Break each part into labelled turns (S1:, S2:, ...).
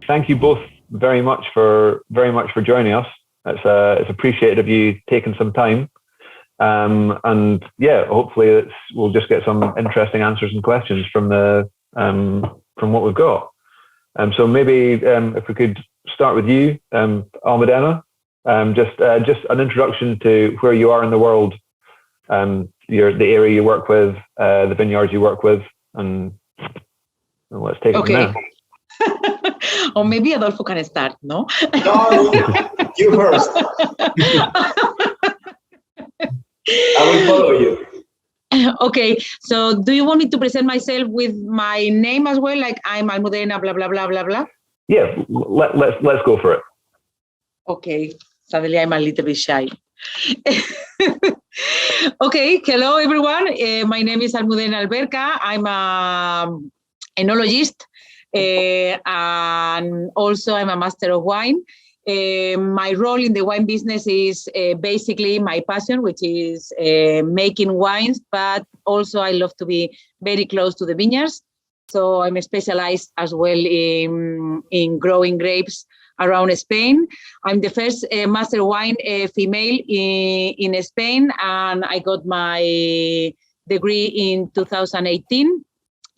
S1: thank you both very much for joining us. It's appreciated of you taking some time. And yeah, hopefully we'll just get some interesting answers and questions from what we've got. So maybe if we could start with you, Almudena, just an introduction to where you are in the world, the area you work with, the vineyards you work with, and let's take it from there.
S2: Or maybe Adolfo can start, no?
S3: No, you first. I will follow you.
S2: Okay, so do you want me to present myself with my name as well, like I'm Almudena, blah blah blah blah blah?
S1: Yeah, let's go for it.
S2: Okay, suddenly I'm a little bit shy. Okay, hello everyone. My name is Almudena Alberca. I'm an enologist, and also I'm a master of wine. My role in the wine business is basically my passion, which is making wines, but also I love to be very close to the vineyards. So I'm specialized as well in growing grapes around Spain. I'm the first master wine female in Spain, and I got my degree in 2018.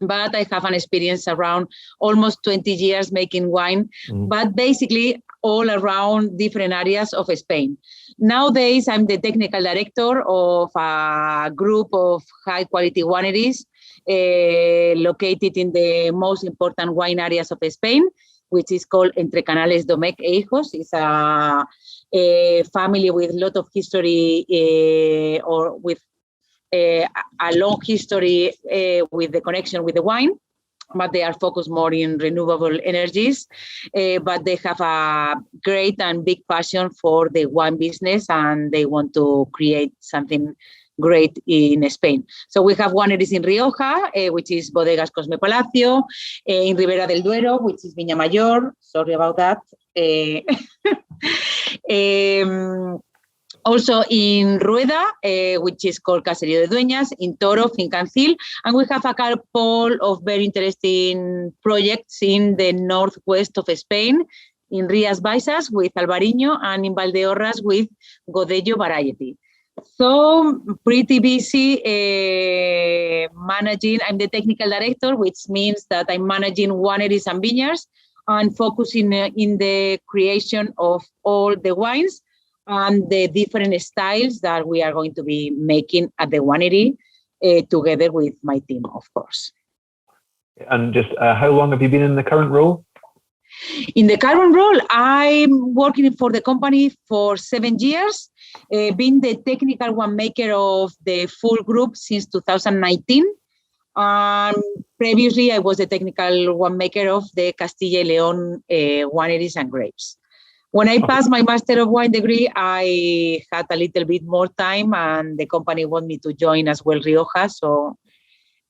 S2: But I have an experience around almost 20 years making wine, but basically all around different areas of Spain. Nowadays, I'm the technical director of a group of high-quality wineries located in the most important wine areas of Spain, which is called Entrecanales, Domecq, Hijos. It's a family with a lot of history or with a long history with the connection with the wine, but they are focused more in renewable energies. But they have a great and big passion for the wine business, and they want to create something great in Spain. So we have wineries in Rioja, which is Bodegas Cosme Palacio, in Ribera del Duero, which is Viña Mayor. Sorry about that. Also in Rueda, which is called Caserío de Dueñas, in Toro, Fincancil, and we have a couple of very interesting projects in the northwest of Spain, in Rías Baixas with Albariño, and in Valdeorras with Godello variety. So pretty busy managing. I'm the technical director, which means that I'm managing wineries and vineyards and focusing in the creation of all the wines and the different styles that we are going to be making at the winery together with my team, of course.
S1: And just how long have you been in the current role?
S2: In the current role, I'm working for the company for 7 years, being the technical winemaker of the full group since 2019. Previously, I was the technical winemaker of the Castilla y León wineries and grapes. When I passed my Master of Wine degree, I had a little bit more time, and the company wanted me to join as well Rioja. So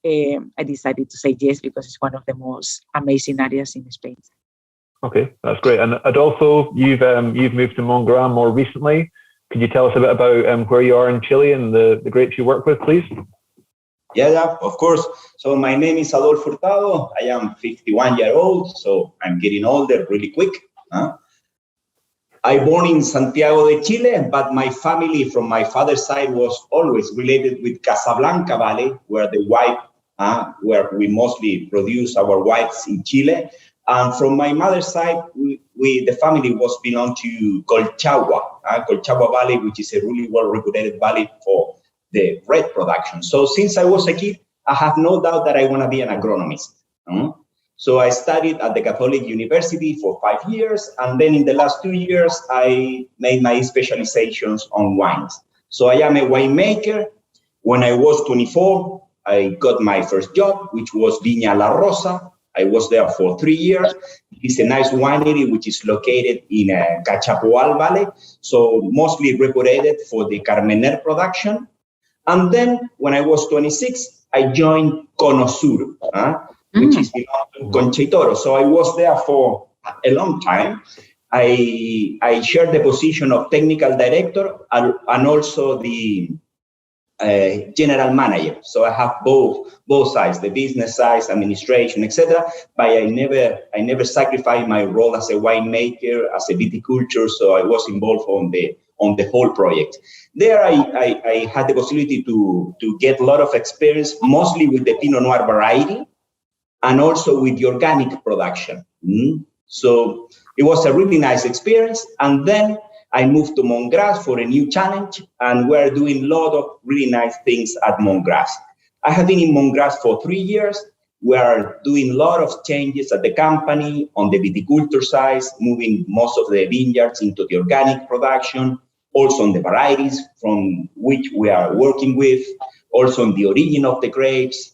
S2: I decided to say yes, because it's one of the most amazing areas in Spain.
S1: Okay, that's great. And Adolfo, you've moved to MontGras more recently. Could you tell us a bit about where you are in Chile and the grapes you work with, please?
S3: Yeah, of course. So my name is Adolfo Hurtado. I am 51 years old, so I'm getting older really quick. I born in Santiago de Chile, but my family from my father's side was always related with Casablanca Valley, where the white, where we mostly produce our whites in Chile. And from my mother's side, the family was belong to Colchagua Valley, which is a really well-reputed valley for the red production. So since I was a kid, I have no doubt that I want to be an agronomist. So I studied at the Catholic University for 5 years, and then in the last 2 years, I made my specializations on wines. So I am a winemaker. When I was 24, I got my first job, which was Viña La Rosa. I was there for 3 years. It's a nice winery which is located in Cachapoal Valley, so mostly reputed for the Carmener production. And then when I was 26, I joined Conosur, which is Concha y Toro. So I was there for a long time. I shared the position of technical director and also the general manager. So I have both sides, the business side, administration, etc. But I never sacrificed my role as a winemaker, as a viticulture. So I was involved on the whole project. There I had the possibility to get a lot of experience, mostly with the Pinot Noir variety and also with the organic production. So it was a really nice experience. And then I moved to MontGras for a new challenge, and we're doing a lot of really nice things at MontGras. I have been in MontGras for 3 years. We are doing a lot of changes at the company on the viticulture side, moving most of the vineyards into the organic production, also on the varieties from which we are working with, also on the origin of the grapes,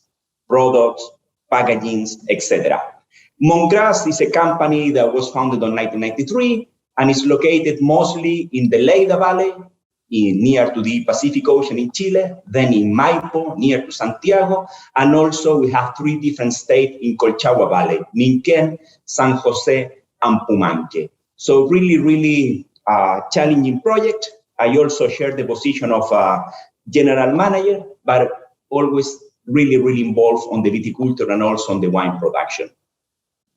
S3: products, packagings, etc. MontGras is a company that was founded in 1993 and is located mostly in the Lleida Valley, near to the Pacific Ocean in Chile, then in Maipo, near to Santiago, and also we have 3 different states in Colchagua Valley, Ninquén, San Jose, and Pumanque. So really challenging project. I also share the position of general manager, but always really involved on the viticulture and also on the wine production.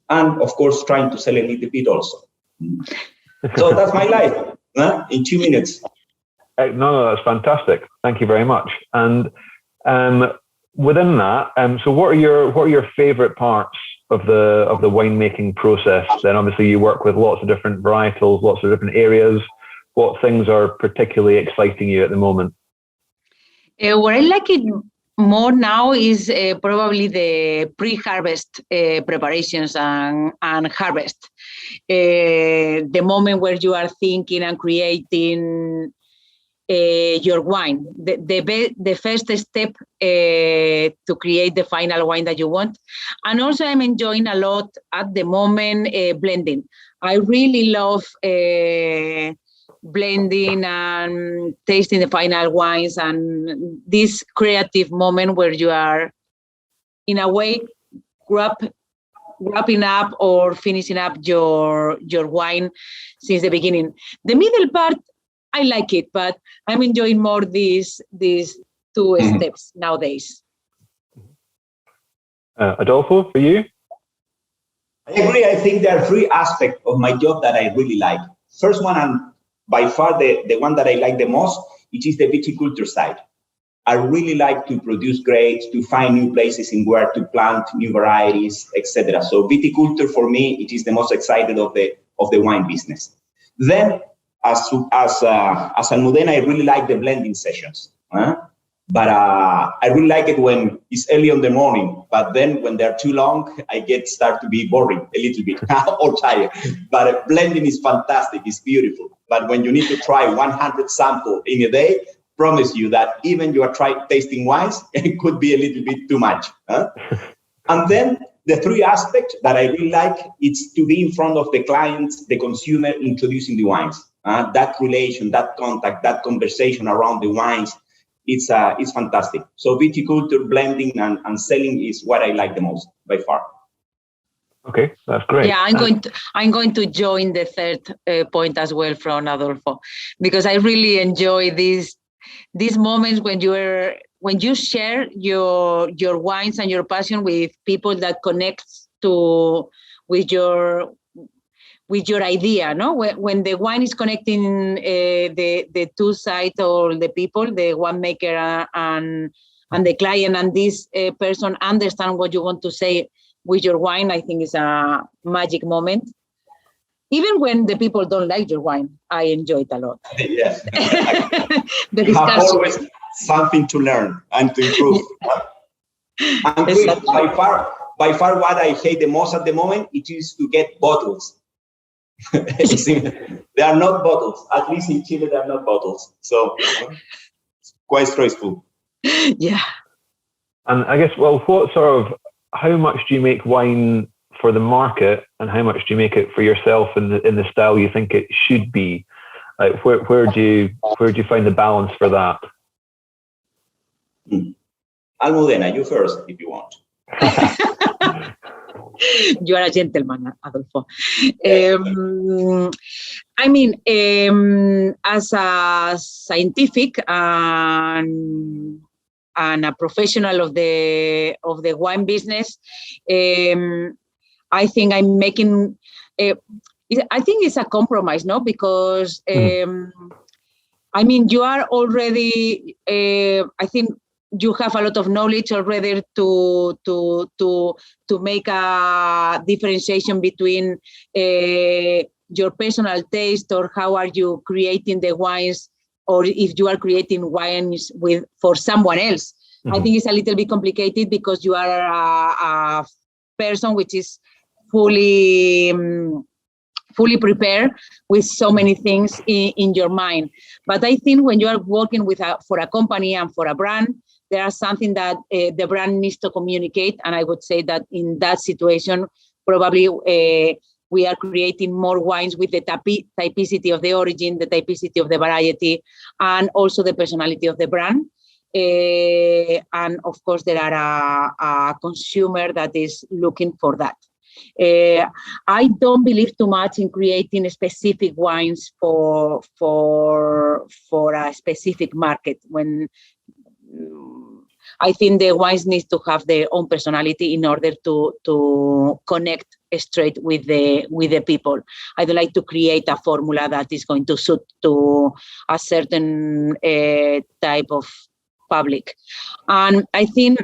S3: And of course, trying to sell a little bit also. So that's my life, in 2 minutes.
S1: No, that's fantastic. Thank you very much. And within that, so what are your favorite parts of the winemaking process? Then obviously you work with lots of different varietals, lots of different areas. What things are particularly exciting you at the moment?
S2: What I like it more now is probably the pre-harvest preparations and harvest. The moment where you are thinking and creating your wine, the first step to create the final wine that you want. And also I'm enjoying a lot at the moment blending. I really love blending and tasting the final wines and this creative moment where you are in a way wrapping up or finishing up your wine since the beginning. The middle part, I like it, but I'm enjoying more these 2 steps nowadays.
S1: Adolfo, for you?
S3: I agree. I think there are 3 aspects of my job that I really like. First one, and by far the one that I like the most, it is the viticulture side. I really like to produce grapes, to find new places in where to plant new varieties, etc. So viticulture for me, it is the most excited of the wine business. Then, as Almudena, I really like the blending sessions. But I really like it when it's early in the morning. But then when they're too long, I start to be boring a little bit or tired. But blending is fantastic. It's beautiful. But when you need to try 100 samples in a day, promise you that even you are tasting wines, it could be a little bit too much. And then the 3 aspects that I really like, it's to be in front of the clients, the consumer, introducing the wines. That relation, that contact, that conversation around the wines, it's fantastic. So viticulture, blending, and selling is what I like the most by far.
S1: Okay, that's great.
S2: Yeah, I'm going to join the 3rd point as well from Adolfo, because I really enjoy these moments when you share your wines and your passion with people that connects with your idea, no? When the wine is connecting the 2 sides or the people, the winemaker and the client, and this person understand what you want to say with your wine, I think is a magic moment. Even when the people don't like your wine, I enjoy it a lot.
S3: Yes.
S2: The
S3: you have
S2: discussion.
S3: always something to learn and to improve. And exactly. by far what I hate the most at the moment, it is to get bottles. They are not bottles. At least in Chile, they are not bottles. So it's quite stressful.
S2: Yeah.
S1: And I guess, how much do you make wine for the market, and how much do you make it for yourself in the style you think it should be? Like, where do you find the balance for that?
S3: Almudena, you first, if you want.
S2: You are a gentleman, Adolfo. As a scientific and a professional of the wine business, I think I'm making. I think it's a compromise, no? Because you are already. I think you have a lot of knowledge already to make a differentiation between your personal taste, or how are you creating the wines, or if you are creating wines for someone else. I think it's a little bit complicated because you are a person which is fully prepared with so many things in your mind. But I think when you are working for a company and for a brand, there are something that the brand needs to communicate. And I would say that in that situation, probably we are creating more wines with the typicity of the origin, the typicity of the variety, and also the personality of the brand. And of course, there are a consumer that is looking for that. I don't believe too much in creating specific wines for a specific market. When I think the wines need to have their own personality in order to connect straight with the people. I don't like to create a formula that is going to suit to a certain type of public. And I think,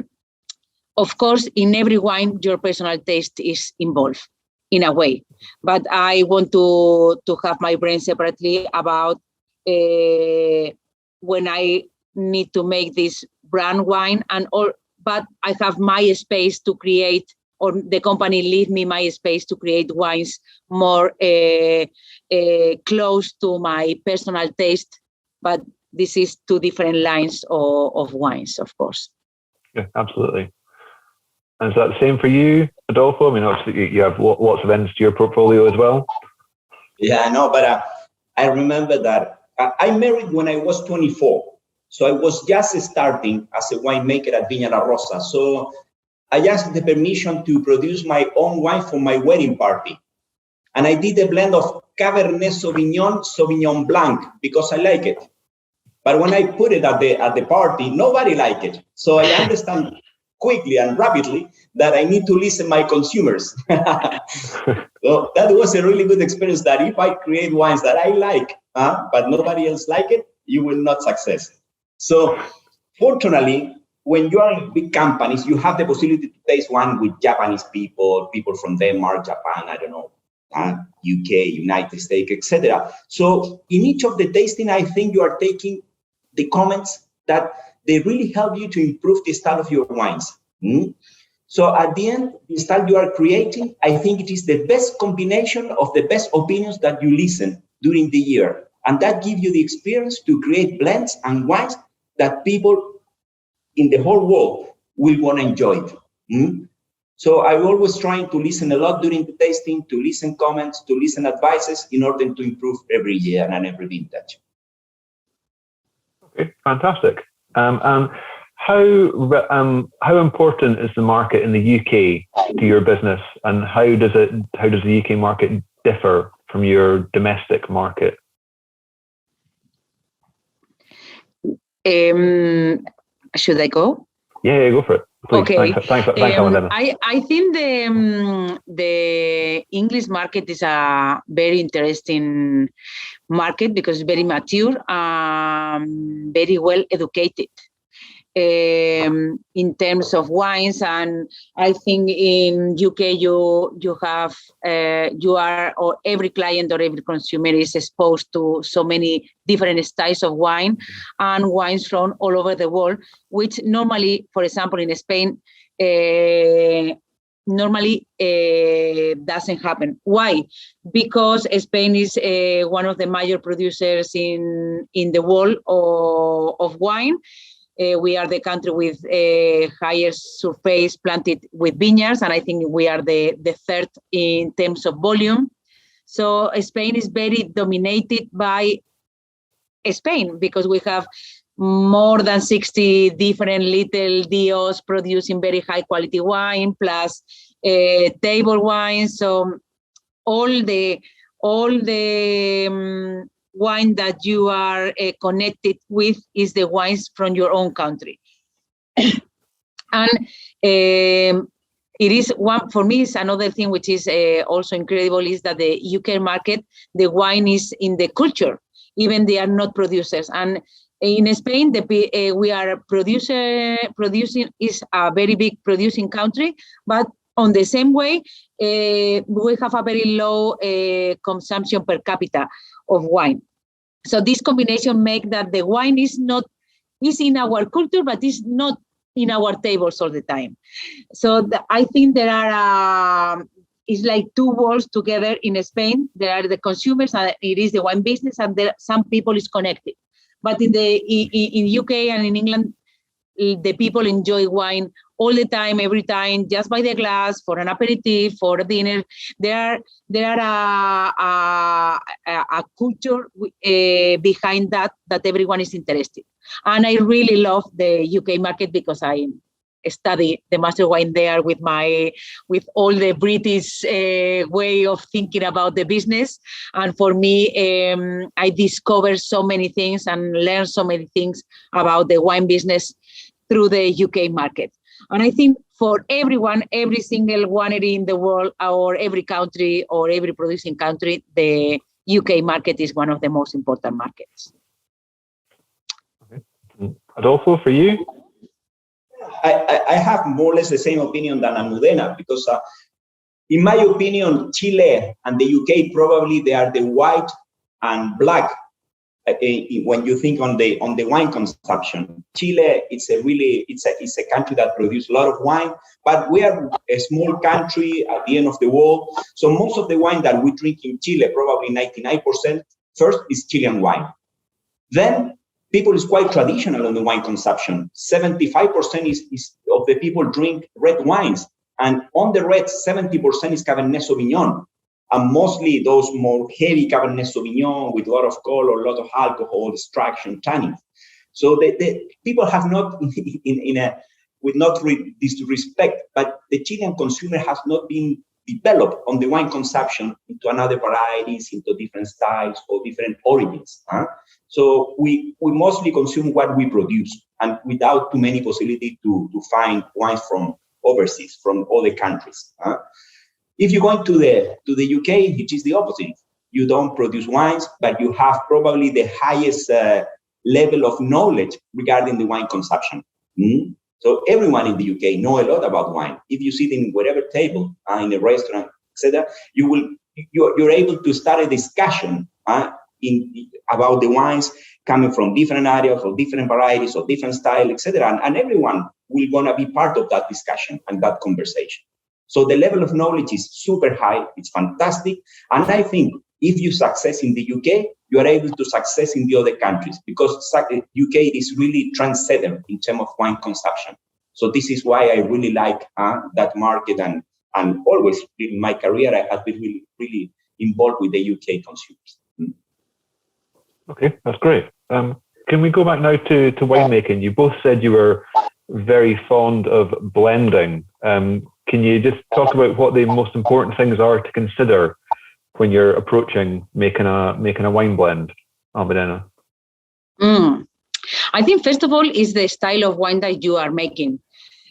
S2: of course, in every wine, your personal taste is involved in a way. But I want to have my brain separately about when I need to make this brand wine, but I have my space to create, or the company leave me my space to create wines more close to my personal taste. But this is two different lines of wines, of course.
S1: Yeah, absolutely. And is that the same for you, Adolfo? I mean, obviously you have lots of ends to your portfolio as well.
S3: Yeah, no, but I remember that I married when I was 24. So I was just starting as a winemaker at Viña La Rosa. So I asked the permission to produce my own wine for my wedding party. And I did a blend of Cabernet Sauvignon, Sauvignon Blanc, because I like it. But when I put it at the party, nobody liked it. So I understand quickly and rapidly that I need to listen to my consumers. So that was a really good experience, that if I create wines that I like, but nobody else like it, you will not success. So fortunately, when you are in big companies, you have the possibility to taste wine with Japanese people from Denmark, Japan, I don't know, UK, United States, etc. So in each of the tasting, I think you are taking the comments that they really help you to improve the style of your wines. So at the end, the style you are creating, I think it is the best combination of the best opinions that you listen during the year. And that gives you the experience to create blends and wines that people in the whole world will want to enjoy it. So I'm always trying to listen a lot during the tasting, to listen comments, to listen advices in order to improve every year and every vintage.
S1: Okay, fantastic. And how important is the market in the UK to your business, and how does the UK market differ from your domestic market?
S2: Should I go?
S1: Yeah, go for it. Please.
S2: Okay.
S1: Thanks, Almudena.
S2: I think the English market is a very interesting market because it's very mature, very well educated in terms of wines. And I think in UK you have or every client or every consumer is exposed to so many different styles of wine and wines from all over the world, which normally, for example, in Spain, normally doesn't happen. Why? Because Spain is one of the major producers in the world of wine. We are the country with highest surface planted with vineyards, and I think we are the third in terms of volume. So Spain is very dominated by Spain because we have more than 60 different little DOs producing very high quality wine, plus table wines. So all the wine that you are connected with is the wines from your own country. And it is one, for me, is another thing which is also incredible is that the UK market, the wine is in the culture, even they are not producers. And in Spain, we are producing is a very big producing country, but on the same way, we have a very low consumption per capita of wine. So this combination makes that the wine is in our culture, but is not in our tables all the time. So I think there are, it's like two worlds together in Spain. There are the consumers and it is the wine business, and there some people is connected. But in UK and in England, the people enjoy wine all the time, every time, just by the glass, for an aperitif, for a dinner. There are a culture behind that everyone is interested. And I really love the UK market because I study the master wine there with all the British way of thinking about the business. And for me, I discovered so many things and learned so many things about the wine business through the UK market. And I think for everyone, every single winery in the world, or every country, or every producing country, the UK market is one of the most important markets.
S1: Okay. Adolfo, for you?
S3: I have more or less the same opinion than Almudena, because in my opinion, Chile and the UK, probably they are the white and black when you think on the wine consumption. Chile, it's a country that produces a lot of wine, but we are a small country at the end of the world. So most of the wine that we drink in Chile, probably 99%, first is Chilean wine. Then people is quite traditional on the wine consumption. 75% is of the people drink red wines, and on the red, 70% is Cabernet Sauvignon. And mostly those more heavy Cabernet Sauvignon with a lot of color, a lot of alcohol, extraction, tannin. So the people have not, with not disrespect, but the Chilean consumer has not been developed on the wine consumption into another varieties, into different styles or different origins. So we mostly consume what we produce, and without too many possibility to find wines from overseas, from other countries. If you're going to the UK, which is the opposite, you don't produce wines, but you have probably the highest level of knowledge regarding the wine consumption. So everyone in the UK know a lot about wine. If you sit in whatever table, in a restaurant, etc., you're able to start a discussion about the wines coming from different areas or different varieties or different style, etc. And everyone will gonna be part of that discussion and that conversation. So the level of knowledge is super high. It's fantastic. And I think if you success in the UK, you are able to success in the other countries, because UK is really trendsetter in terms of wine consumption. So this is why I really like that market, and always in my career, I have been really, really involved with the UK consumers.
S1: Okay, that's great. Can we go back now to winemaking? You both said you were very fond of blending. Can you just talk about what the most important things are to consider when you're approaching making a wine blend, Almudena?
S2: I think first of all is the style of wine that you are making.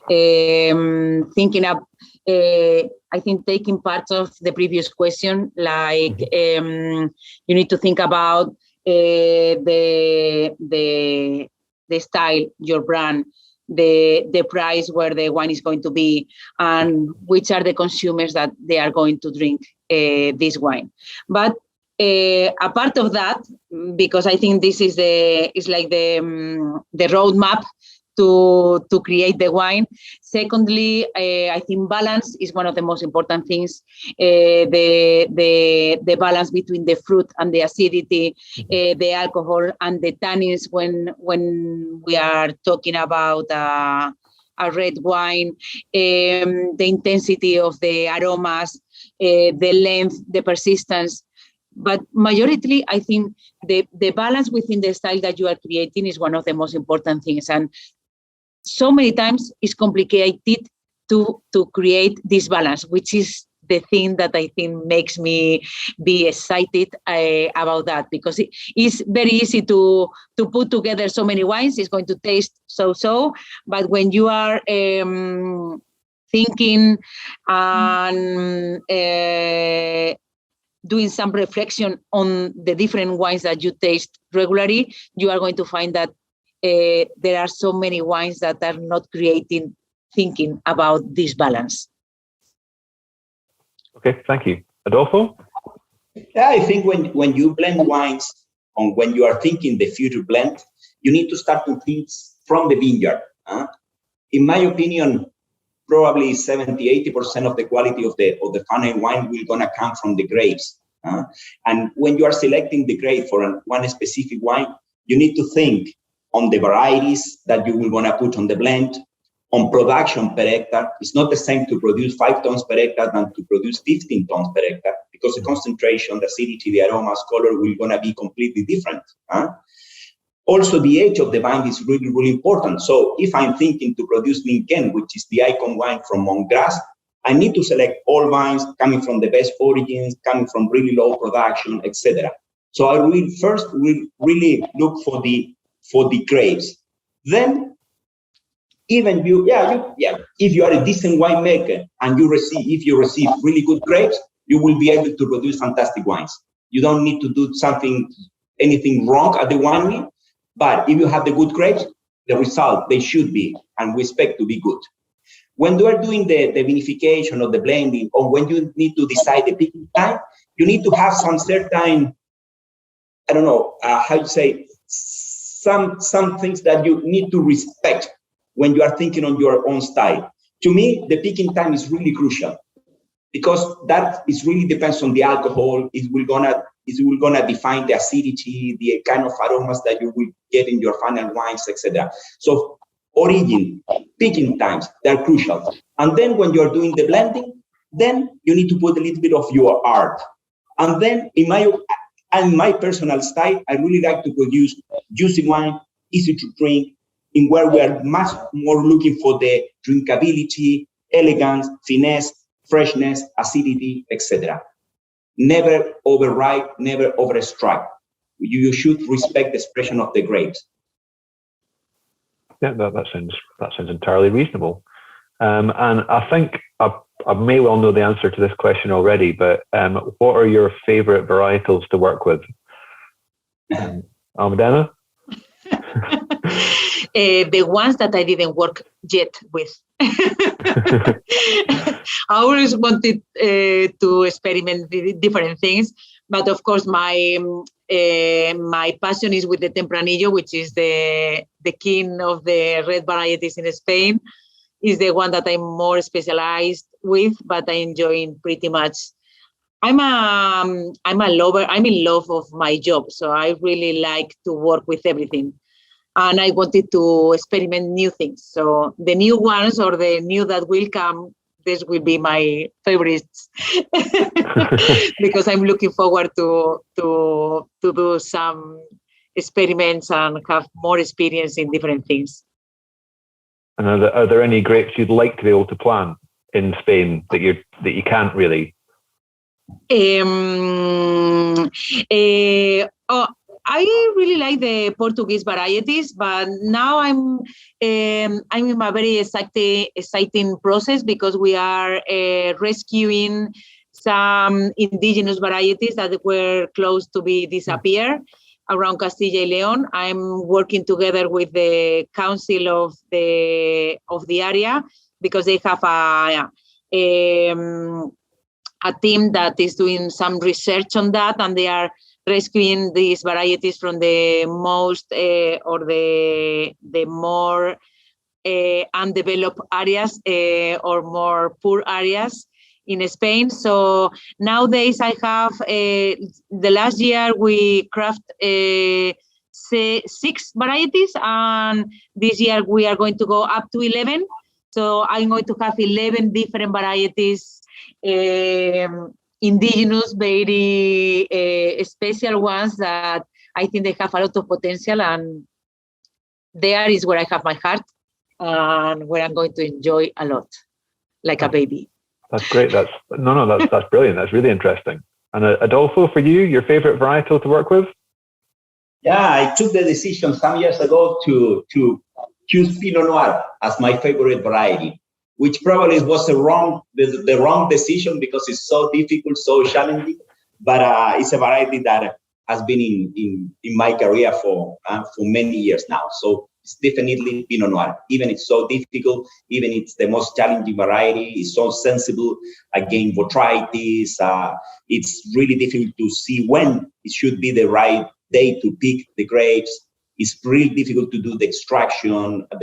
S2: Thinking of, I think taking part of the previous question, like you need to think about the style, your brand, the price where the wine is going to be, and which are the consumers that they are going to drink this wine. But a part of that, because I think this is like the roadmap to create the wine. Secondly, I think balance is one of the most important things. The balance between the fruit and the acidity, the alcohol and the tannins when we are talking about a red wine, the intensity of the aromas, the length, the persistence. But majority, I think the balance within the style that you are creating is one of the most important things. And so many times it's complicated to create this balance, which is the thing that I think makes me be excited about that, because it's very easy to put together so many wines. It's going to taste so, but when you are thinking and doing some reflection on the different wines that you taste regularly, you are going to find that there are so many wines that are not thinking about this balance.
S1: Okay, thank you. Adolfo?
S3: Yeah, I think when you blend wines, or when you are thinking the future blend, you need to start to think from the vineyard. In my opinion, probably 70-80% of the quality of the final wine will gonna come from the grapes. And when you are selecting the grape for one specific wine, you need to think on the varieties that you will gonna put on the blend, on production per hectare. It's not the same to produce 5 tons per hectare than to produce 15 tons per hectare, because the concentration, the acidity, the aromas, color will gonna be completely different. Also, the age of the vine is really, really important. So if I'm thinking to produce Lincoln, which is the icon wine from MontGras, I need to select all vines coming from the best origins, coming from really low production, etc. So I will first really look for the grapes. Then, even if you are a decent winemaker and if you receive really good grapes, you will be able to produce fantastic wines. You don't need to do anything wrong at the winery, but if you have the good grapes, the result, they should be, and we expect to be good. When you are doing the vinification or the blending, or when you need to decide the picking time, you need to have some certain, I don't know, how you say, some things that you need to respect when you are thinking on your own style. To me, the picking time is really crucial, because that is really depends on the alcohol. It will gonna define the acidity, the kind of aromas that you will get in your final wines, etc. So origin, picking times, they're crucial. And then when you're doing the blending, then you need to put a little bit of your art. And then in my personal style, I really like to produce juicy wine, easy to drink, in where we are much more looking for the drinkability, elegance, finesse, freshness, acidity, etc. Never override, never overstrike. You should respect the expression of the grapes.
S1: Yeah, that sounds entirely reasonable. And I think I may well know the answer to this question already, but what are your favorite varietals to work with? Almudena?
S2: The ones that I didn't work yet with. I always wanted to experiment with different things, but of course my passion is with the Tempranillo, which is the king of the red varieties in Spain. Is the one that I'm more specialized with, but I enjoy pretty much. I'm a lover. I'm in love of my job, so I really like to work with everything. And I wanted to experiment new things. So the new ones, or the new that will come, this will be my favorites, because I'm looking forward to do some experiments and have more experience in different things.
S1: And are there any grapes you'd like to be able to plant in Spain that you can't really?
S2: I really like the Portuguese varieties, but now I'm in a very exciting process, because we are rescuing some indigenous varieties that were close to be disappear around Castilla y León. I'm working together with the council of the area, because they have a team that is doing some research on that, and they are rescuing these varieties from the most or the more undeveloped areas or more poor areas in Spain. So nowadays I have, the last year we craft 6 varieties, and this year we are going to go up to 11. So I'm going to have 11 different varieties, indigenous, very special ones that I think they have a lot of potential, and there is where I have my heart and where I'm going to enjoy a lot. like a baby.
S1: That's great. That's brilliant. That's really interesting. And Adolfo, for you, your favorite varietal to work with?
S3: Yeah, I took the decision some years ago to choose Pinot Noir as my favorite variety, which probably was the wrong decision because it's so difficult, so challenging. But it's a variety that has been in my career for many years now. So it's definitely Pinot Noir. Even it's so difficult, even it's the most challenging variety, it's so sensible against botrytis. It's really difficult to see when it should be the right day to pick the grapes. It's really difficult to do the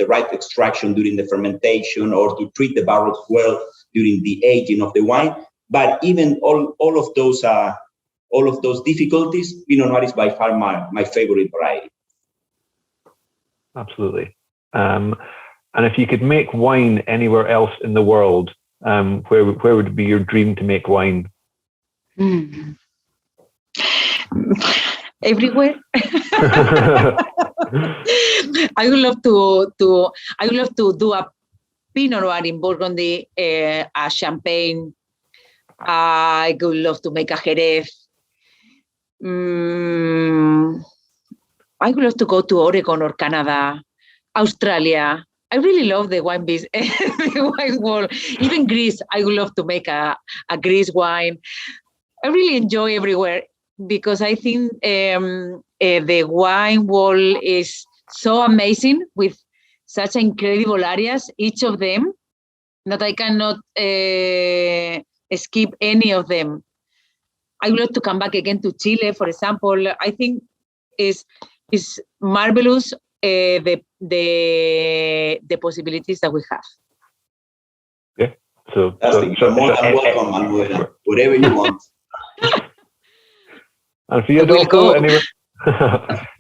S3: right extraction during the fermentation, or to treat the barrels well during the aging of the wine. But even all of those difficulties, Pinot Noir is by far my favorite variety.
S1: Absolutely. And if you could make wine anywhere else in the world, where would be your dream to make wine?
S2: Everywhere. I would love to do a Pinot Noir in Burgundy, a Champagne. I would love to make a Jerez. I would love to go to Oregon or Canada, Australia. I really love the wine business, the wine world. Even Greece, I would love to make a Greece wine. I really enjoy everywhere because I think the wine world is so amazing with such incredible areas, each of them, that I cannot skip any of them. I would love to come back again to Chile, for example. I think is marvelous the possibilities that we have.
S1: Yeah, so
S3: you're more than welcome, Almudena. Whatever you want.
S1: And for you, Adolfo,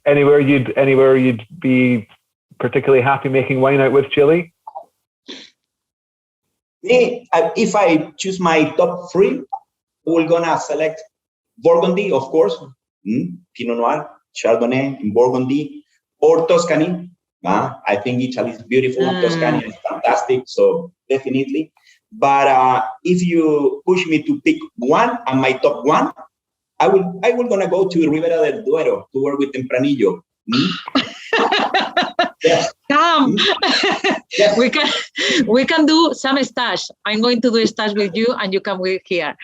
S1: anywhere you'd be particularly happy making wine out with Chile?
S3: If I choose my top three, we're gonna select Burgundy, of course, Pinot Noir, Chardonnay in Burgundy, or Tuscany. I think Italy is beautiful. Tuscany is fantastic, so definitely. But if you push me to pick one, and my top one, I will gonna go to Ribera del Duero to work with Tempranillo. Yes.
S2: Come.
S3: Yes.
S2: We can do some stash. I'm going to do a stash with you, and you can work here.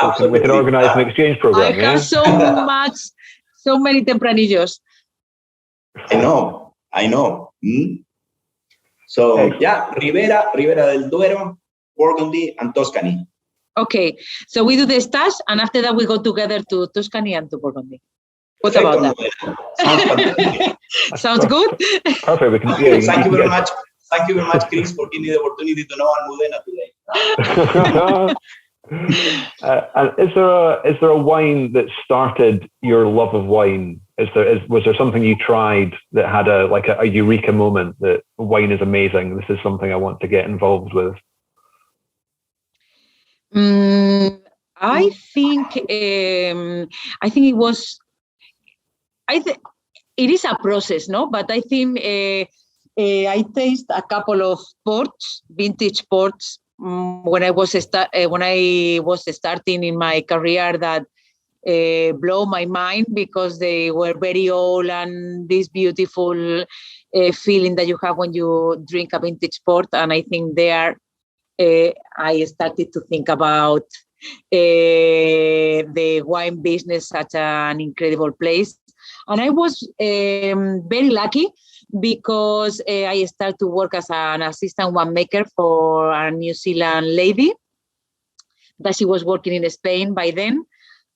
S1: Absolutely. We can organize an exchange program.
S2: I have so many Tempranillos.
S3: I know. So yeah, Ribera del Duero, Burgundy, and Tuscany.
S2: Okay, so we do the stash, and after that we go together to Tuscany and to Burgundy. What about that?
S3: Sounds fantastic.
S2: Sounds good.
S1: Perfect. We can,
S3: Thank you very much. Thank you very much, Chris, for giving me the opportunity to know Almudena today.
S1: And is there a wine that started your love of wine? Was there something you tried that had a eureka moment that wine is amazing? This is something I want to get involved with.
S2: I think it was. It is a process, no? But I think I tasted a couple of ports, vintage ports, when I was starting in my career that blow my mind because they were very old, and this beautiful feeling that you have when you drink a vintage port. And I think there I started to think about the wine business, such an incredible place. And I was very lucky because I started to work as an assistant winemaker for a New Zealand lady that she was working in Spain by then.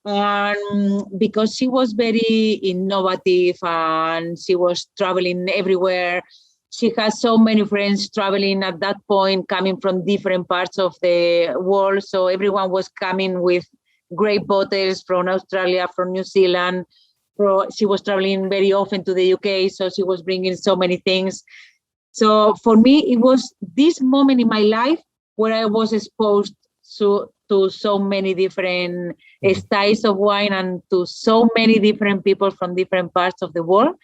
S2: And because she was very innovative and she was traveling everywhere, she has so many friends traveling at that point, coming from different parts of the world. So everyone was coming with great bottles from Australia, from New Zealand. She was traveling very often to the UK, so she was bringing so many things. So for me, it was this moment in my life where I was exposed to so many different styles of wine and to so many different people from different parts of the world.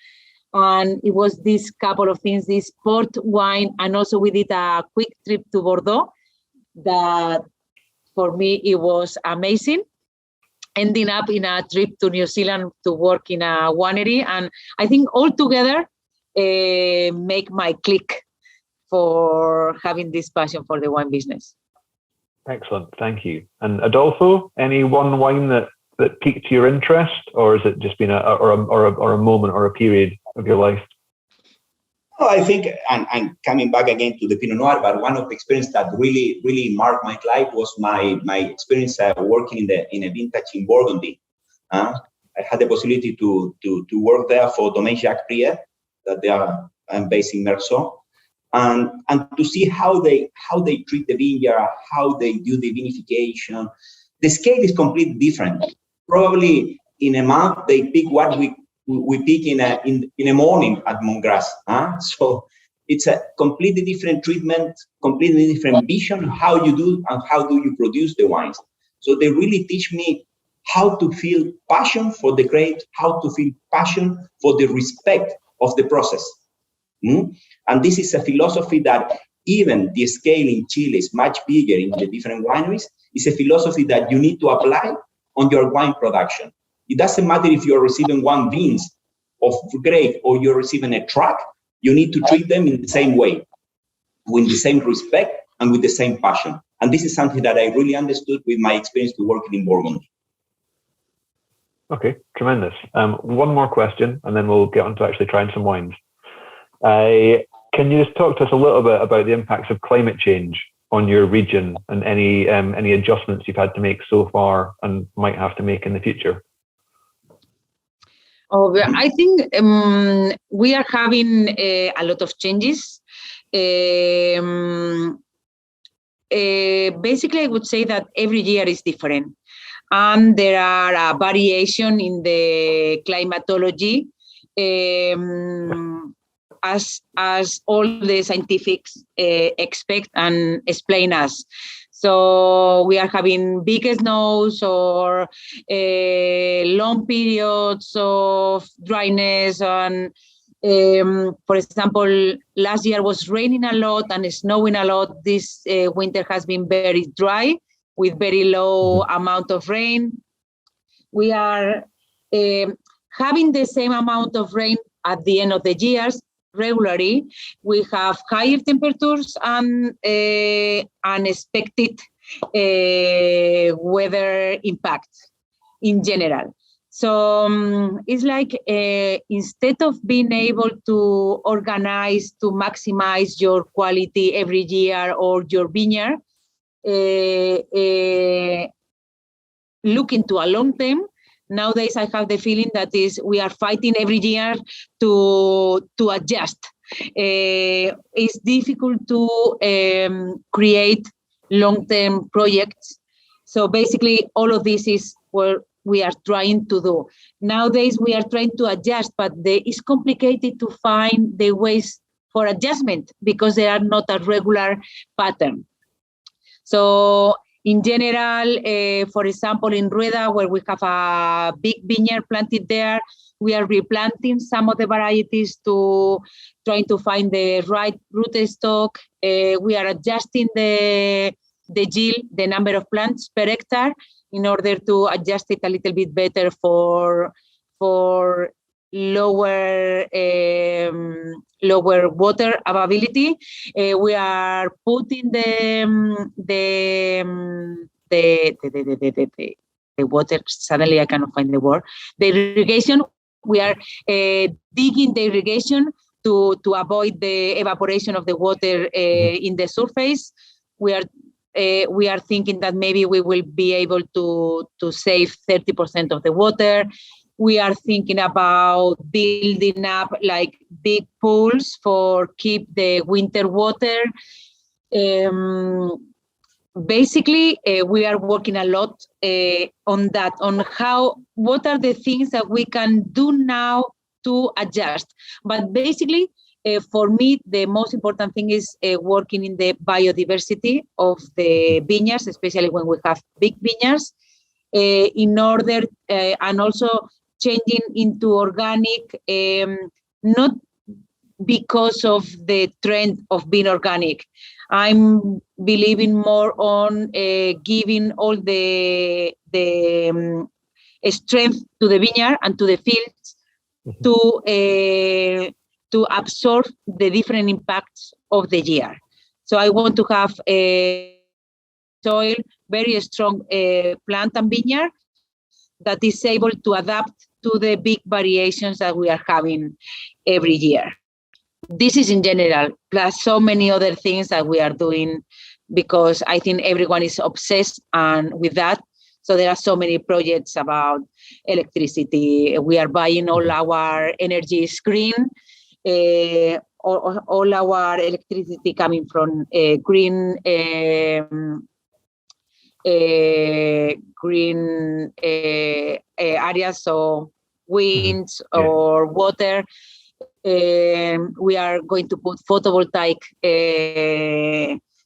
S2: And it was this couple of things, this port wine, and also we did a quick trip to Bordeaux that for me, it was amazing. Ending up in a trip to New Zealand to work in a winery. And I think all together make my click for having this passion for the wine business.
S1: Excellent, thank you. And Adolfo, any one wine that piqued your interest, or has it just been a moment or a period of your life?
S3: Oh, I think, and I'm coming back again to the Pinot Noir, but one of the experiences that really marked my life was my experience working in a vintage in Burgundy. I had the possibility to work there for Domecq that they are based in Merceau, and to see how they treat the vineyard, how they do the vinification. The scale is completely different. Probably in a month they pick what we pick in a morning at MontGras. So it's a completely different treatment, completely different vision how you do and how do you produce the wines. So they really teach me how to feel passion for the grape, how to feel passion for the respect of the process. And this is a philosophy that even the scale in Chile is much bigger in the different wineries. It's a philosophy that you need to apply on your wine production. It doesn't matter if you're receiving one beans of grape or you're receiving a truck, you need to treat them in the same way, with the same respect and with the same passion. And this is something that I really understood with my experience to working in Burgundy.
S1: Okay, tremendous. One more question, and then we'll get on to actually trying some wines. Can you just talk to us a little bit about the impacts of climate change on your region and any adjustments you've had to make so far and might have to make in the future?
S2: Oh, I think we are having a lot of changes. Basically, I would say that every year is different. And there are a variation in the climatology, as all the scientifics expect and explain us. So we are having big snows or long periods of dryness. And for example, last year was raining a lot and snowing a lot. This winter has been very dry with very low amount of rain. We are having the same amount of rain at the end of the years regularly. We have higher temperatures and unexpected weather impacts in general. So it's like instead of being able to organize to maximize your quality every year or your vineyard, looking to a long term, nowadays I have the feeling that we are fighting every year to adjust. It's difficult to create long-term projects. So basically all of this is what we are trying to do. Nowadays we are trying to adjust, but it's complicated to find the ways for adjustment because they are not a regular pattern. So in general, for example, in Rioja, where we have a big vineyard planted there, we are replanting some of the varieties to trying to find the right rootstock. We are adjusting the yield, the number of plants per hectare, in order to adjust it a little bit better for lower water availability. We are putting the water. Suddenly, I cannot find the word. The irrigation. We are digging the irrigation to avoid the evaporation of the water in the surface. We are thinking that maybe we will be able to save 30% of the water. We are thinking about building up like big pools for keep the winter water. Basically, we are working a lot on that, on what are the things that we can do now to adjust. But basically, for me, the most important thing is working in the biodiversity of the vineyards, especially when we have big vineyards, in order, and also changing into organic, not because of the trend of being organic. I'm believing more on giving all the strength to the vineyard and to the fields to absorb the different impacts of the year. So I want to have a soil, very strong plant and vineyard that is able to adapt to the big variations that we are having every year. This is in general, plus so many other things that we are doing, because I think everyone is obsessed with that. So there are so many projects about electricity. We are buying all our energy is green. All our electricity coming from green areas, so winds or water. We are going to put photovoltaic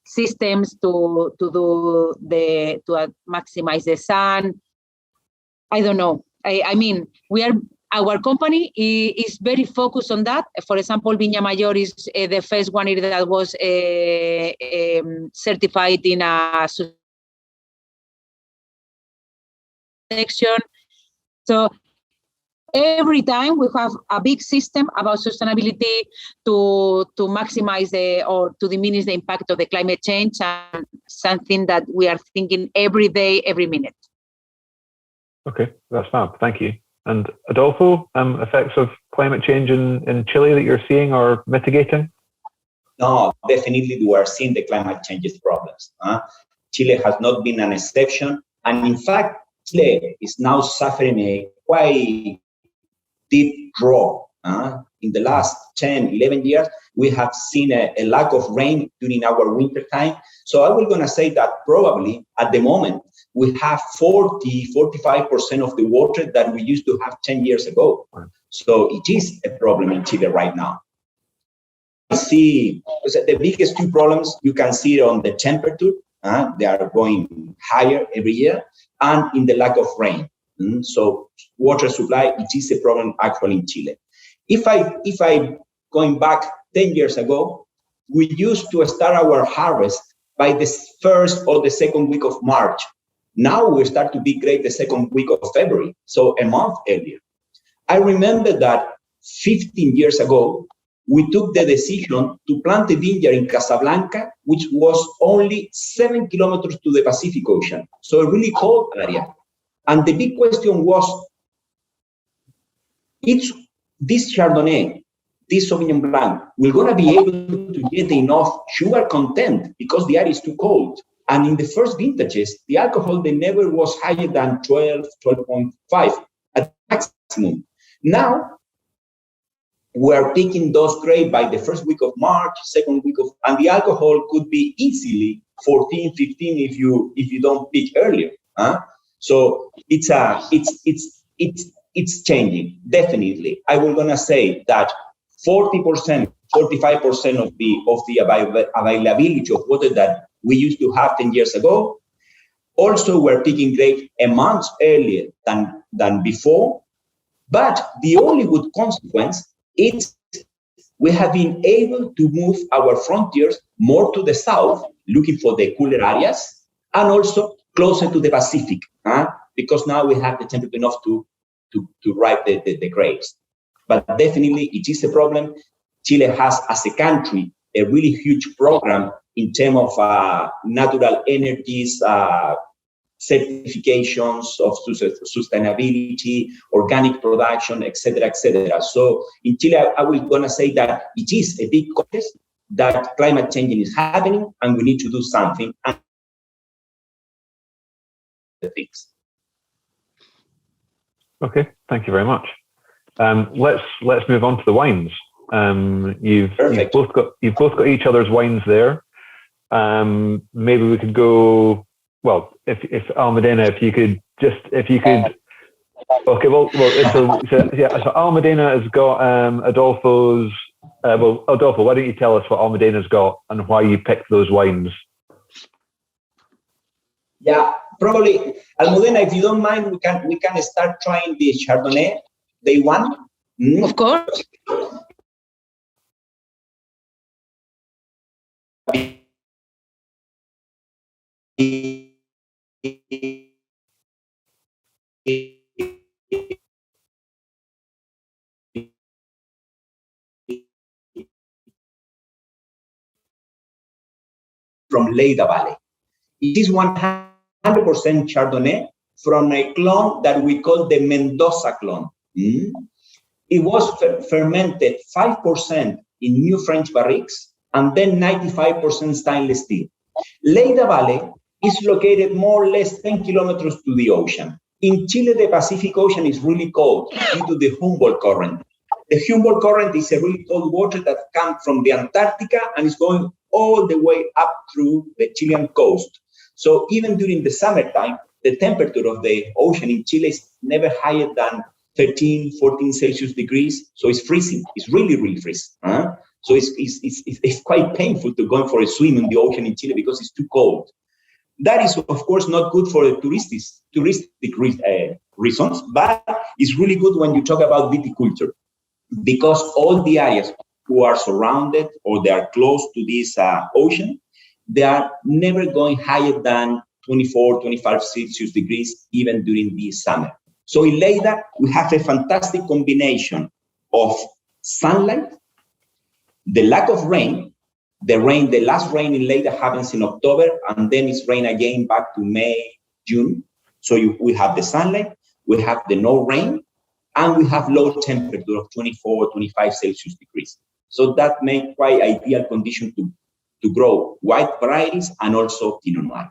S2: systems to maximize the sun. I don't know. I mean, our company is very focused on that. For example, Viña Mayor is the first winery that was certified in a section. So every time we have a big system about sustainability to maximize or to diminish the impact of the climate change, and something that we are thinking every day, every minute.
S1: Okay, that's fab. Thank you. And Adolfo, effects of climate change in Chile that you're seeing or mitigating?
S3: No, definitely we are seeing the climate changes problems. Chile has not been an exception. And in fact, Chile is now suffering a quite deep drop. In the last 10, 11 years, we have seen a lack of rain during our winter time. So I was going to say that probably at the moment, we have 40-45% of the water that we used to have 10 years ago. So it is a problem in Chile right now. See, the biggest two problems, you can see on the temperature. They are going higher every year, and in the lack of rain. So water supply, it is a problem actually in Chile. If I going back 10 years ago, we used to start our harvest by the first or the second week of March. Now we start to be great the second week of February, so a month earlier. I remember that 15 years ago, we took the decision to plant a vineyard in Casablanca, which was only 7 kilometers to the Pacific Ocean, so a really cold area. And the big question was, this Chardonnay, this Sauvignon Blanc, we're going to be able to get enough sugar content because the area is too cold. And in the first vintages, the alcohol, they never was higher than 12, 12.5 at maximum. Now, we're picking those grapes by the first week of March, second week of, and the alcohol could be easily 14, 15 if you don't pick earlier. So it's changing, definitely. I was gonna say that 40%, 45% of the availability of water that we used to have 10 years ago. Also, we're picking grapes a month earlier than before. But the only good consequence is we have been able to move our frontiers more to the south, looking for the cooler areas, and also closer to the Pacific, because now we have the temperature enough to ripe the grapes. But definitely it is a problem. Chile has, as a country, a really huge program in terms of natural energies, certifications of sustainability, organic production, etc., etc. So in Chile, I was going to say that it is a big contest, that climate change is happening, and we need to do something. Things.
S1: Okay, thank you very much. Let's move on to the wines. You've both got each other's wines there. Maybe we could go. Well, if Almudena, if you could. Okay, so Almudena has got Adolfo's. Adolfo, why don't you tell us what Almudena's got and why you picked those wines?
S3: Yeah, probably Almudena, if you don't mind, we can start trying the Chardonnay, day one.
S2: Of course.
S3: from Lleida Valley. It is 100% Chardonnay from a clone that we call the Mendoza clone. It was fermented 5% in new French barriques and then 95% stainless steel. Lleida Valley is located more or less 10 kilometers to the ocean. In Chile, the Pacific Ocean is really cold due to the Humboldt current. The Humboldt current is a really cold water that comes from the Antarctica and is going all the way up through the Chilean coast. So even during the summertime, the temperature of the ocean in Chile is never higher than 13, 14 Celsius degrees. So it's freezing. It's really, really freezing. So it's quite painful to go for a swim in the ocean in Chile because it's too cold. That is, of course, not good for touristic reasons, but it's really good when you talk about viticulture, because all the areas who are surrounded or they are close to this ocean, they are never going higher than 24, 25 Celsius degrees, even during the summer. So in Lleida, we have a fantastic combination of sunlight, the lack of rain. The last rain in Lleida happens in October, and then it's rain again back to May, June. So we have the sunlight, we have the no rain, and we have low temperature of 24, 25 Celsius degrees. So that makes quite ideal condition to grow white varieties and also Pinot Noir.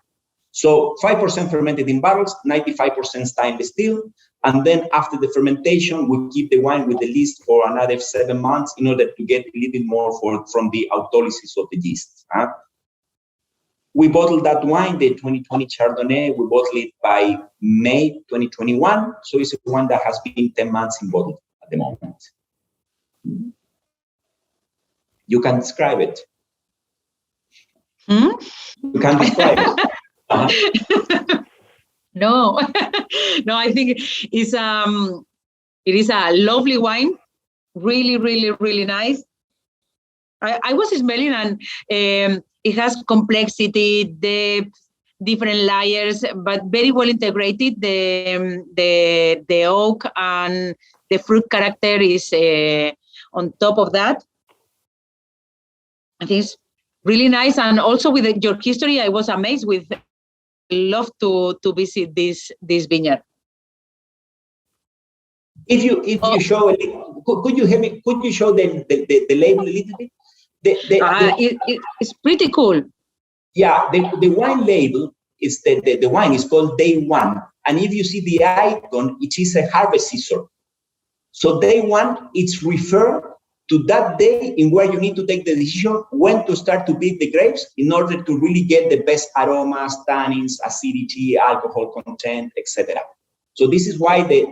S3: So 5% fermented in barrels, 95% stainless steel. And then after the fermentation, we keep the wine with the yeast for another 7 months in order to get a little bit more from the autolysis of the yeast. We bottled that wine, the 2020 Chardonnay, we bottled it by May 2021. So it's one that has been 10 months in bottle at the moment. You can describe it. You can describe it.
S2: No, no, I think it is a lovely wine, really, really, really nice. I was smelling, and it has complexity, depth, different layers, but very well integrated. The oak and the fruit character is on top of that. I think it's really nice, and also with your history, I was amazed with. Love to visit this vineyard.
S3: If you show, could you hear me? Could you show the label a little bit?
S2: It's pretty cool.
S3: Yeah, the wine label is the wine is called Day One, and if you see the icon, it is a harvest scissor. So Day One, it's referred to that day in where you need to take the decision when to start to pick the grapes in order to really get the best aromas, tannins, acidity, alcohol content, etc. So this is why the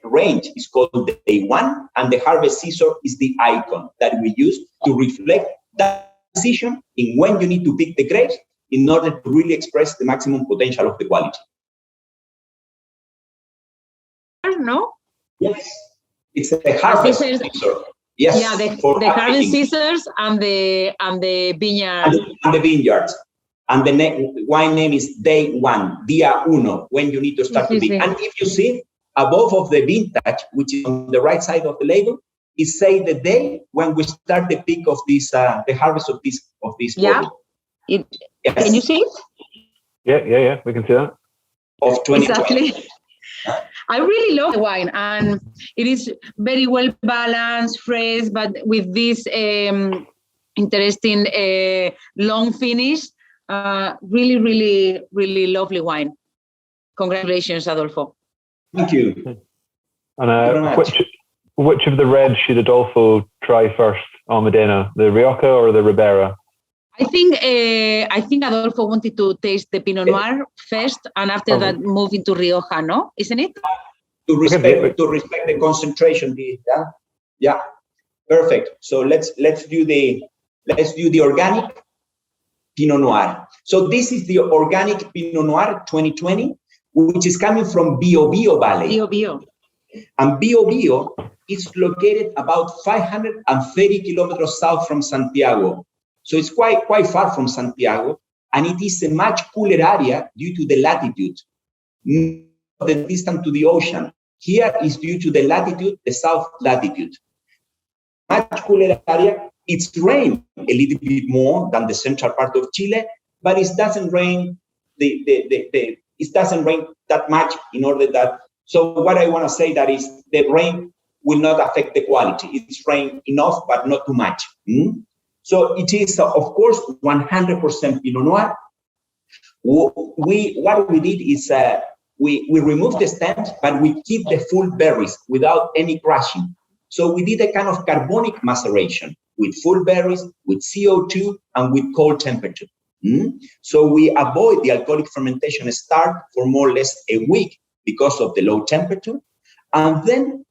S3: range is called Day One, and the harvest scissor is the icon that we use to reflect that decision in when you need to pick the grapes in order to really express the maximum potential of the quality.
S2: No?
S3: Yes. It's a harvest scissor. Yes.
S2: Yeah, the harvest scissors and the vineyard.
S3: And the vineyards. And the wine name is Day One, Dia Uno, when you need to start to pick. And if you see above of the vintage, which is on the right side of the label, it says the day when we start the pick of this, the harvest of this.
S2: Yeah.
S3: Yes.
S2: Can you see it?
S1: Yeah. We can see that.
S3: Of 2020.
S2: Exactly. I really love the wine, and it is very well balanced, fresh, but with this interesting long finish. Really, really, really lovely wine. Congratulations, Adolfo.
S3: Thank you.
S1: And which of the reds should Adolfo try first, Almudena, the Rioja or the Ribera?
S2: I think Adolfo wanted to taste the Pinot Noir first, and after that move into Rioja, no? Isn't it?
S3: To respect the concentration. Yeah. Perfect. So let's do the organic Pinot Noir. So this is the organic Pinot Noir 2020, which is coming from Biobío Valley.
S2: Biobío.
S3: And Biobío is located about 530 kilometers south from Santiago. So it's quite far from Santiago. and it is a much cooler area due to the latitude, the distance to the ocean. Here is due to the latitude, the south latitude. Much cooler area. It's rained a little bit more than the central part of Chile, but it doesn't rain. It doesn't rain that much in order that. So what I want to say that is the rain will not affect the quality. It's rain enough, but not too much. So it is, of course, 100% Pinot Noir. What we did is we removed the stems, but we keep the full berries without any crushing. So we did a kind of carbonic maceration with full berries, with CO2, and with cold temperature. So we avoid the alcoholic fermentation start for more or less a week because of the low temperature. And then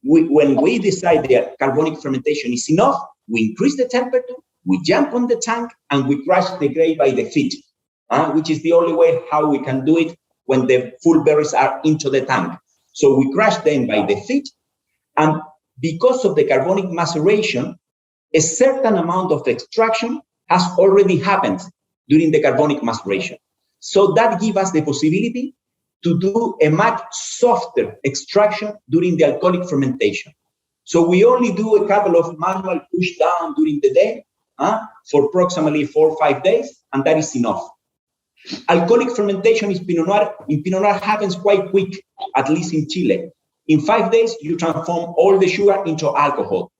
S3: when we decide the carbonic fermentation is enough, we increase the temperature, we jump on the tank, and we crush the grape by the feet, which is the only way how we can do it when the full berries are into the tank. So we crush them by the feet, and because of the carbonic maceration, a certain amount of extraction has already happened during the carbonic maceration. So that gives us the possibility to do a much softer extraction during the alcoholic fermentation. So we only do a couple of manual push down during the day for approximately 4 or 5 days, and that is enough. Alcoholic fermentation in Pinot Noir happens quite quick, at least in Chile. In 5 days, you transform all the sugar into alcohol.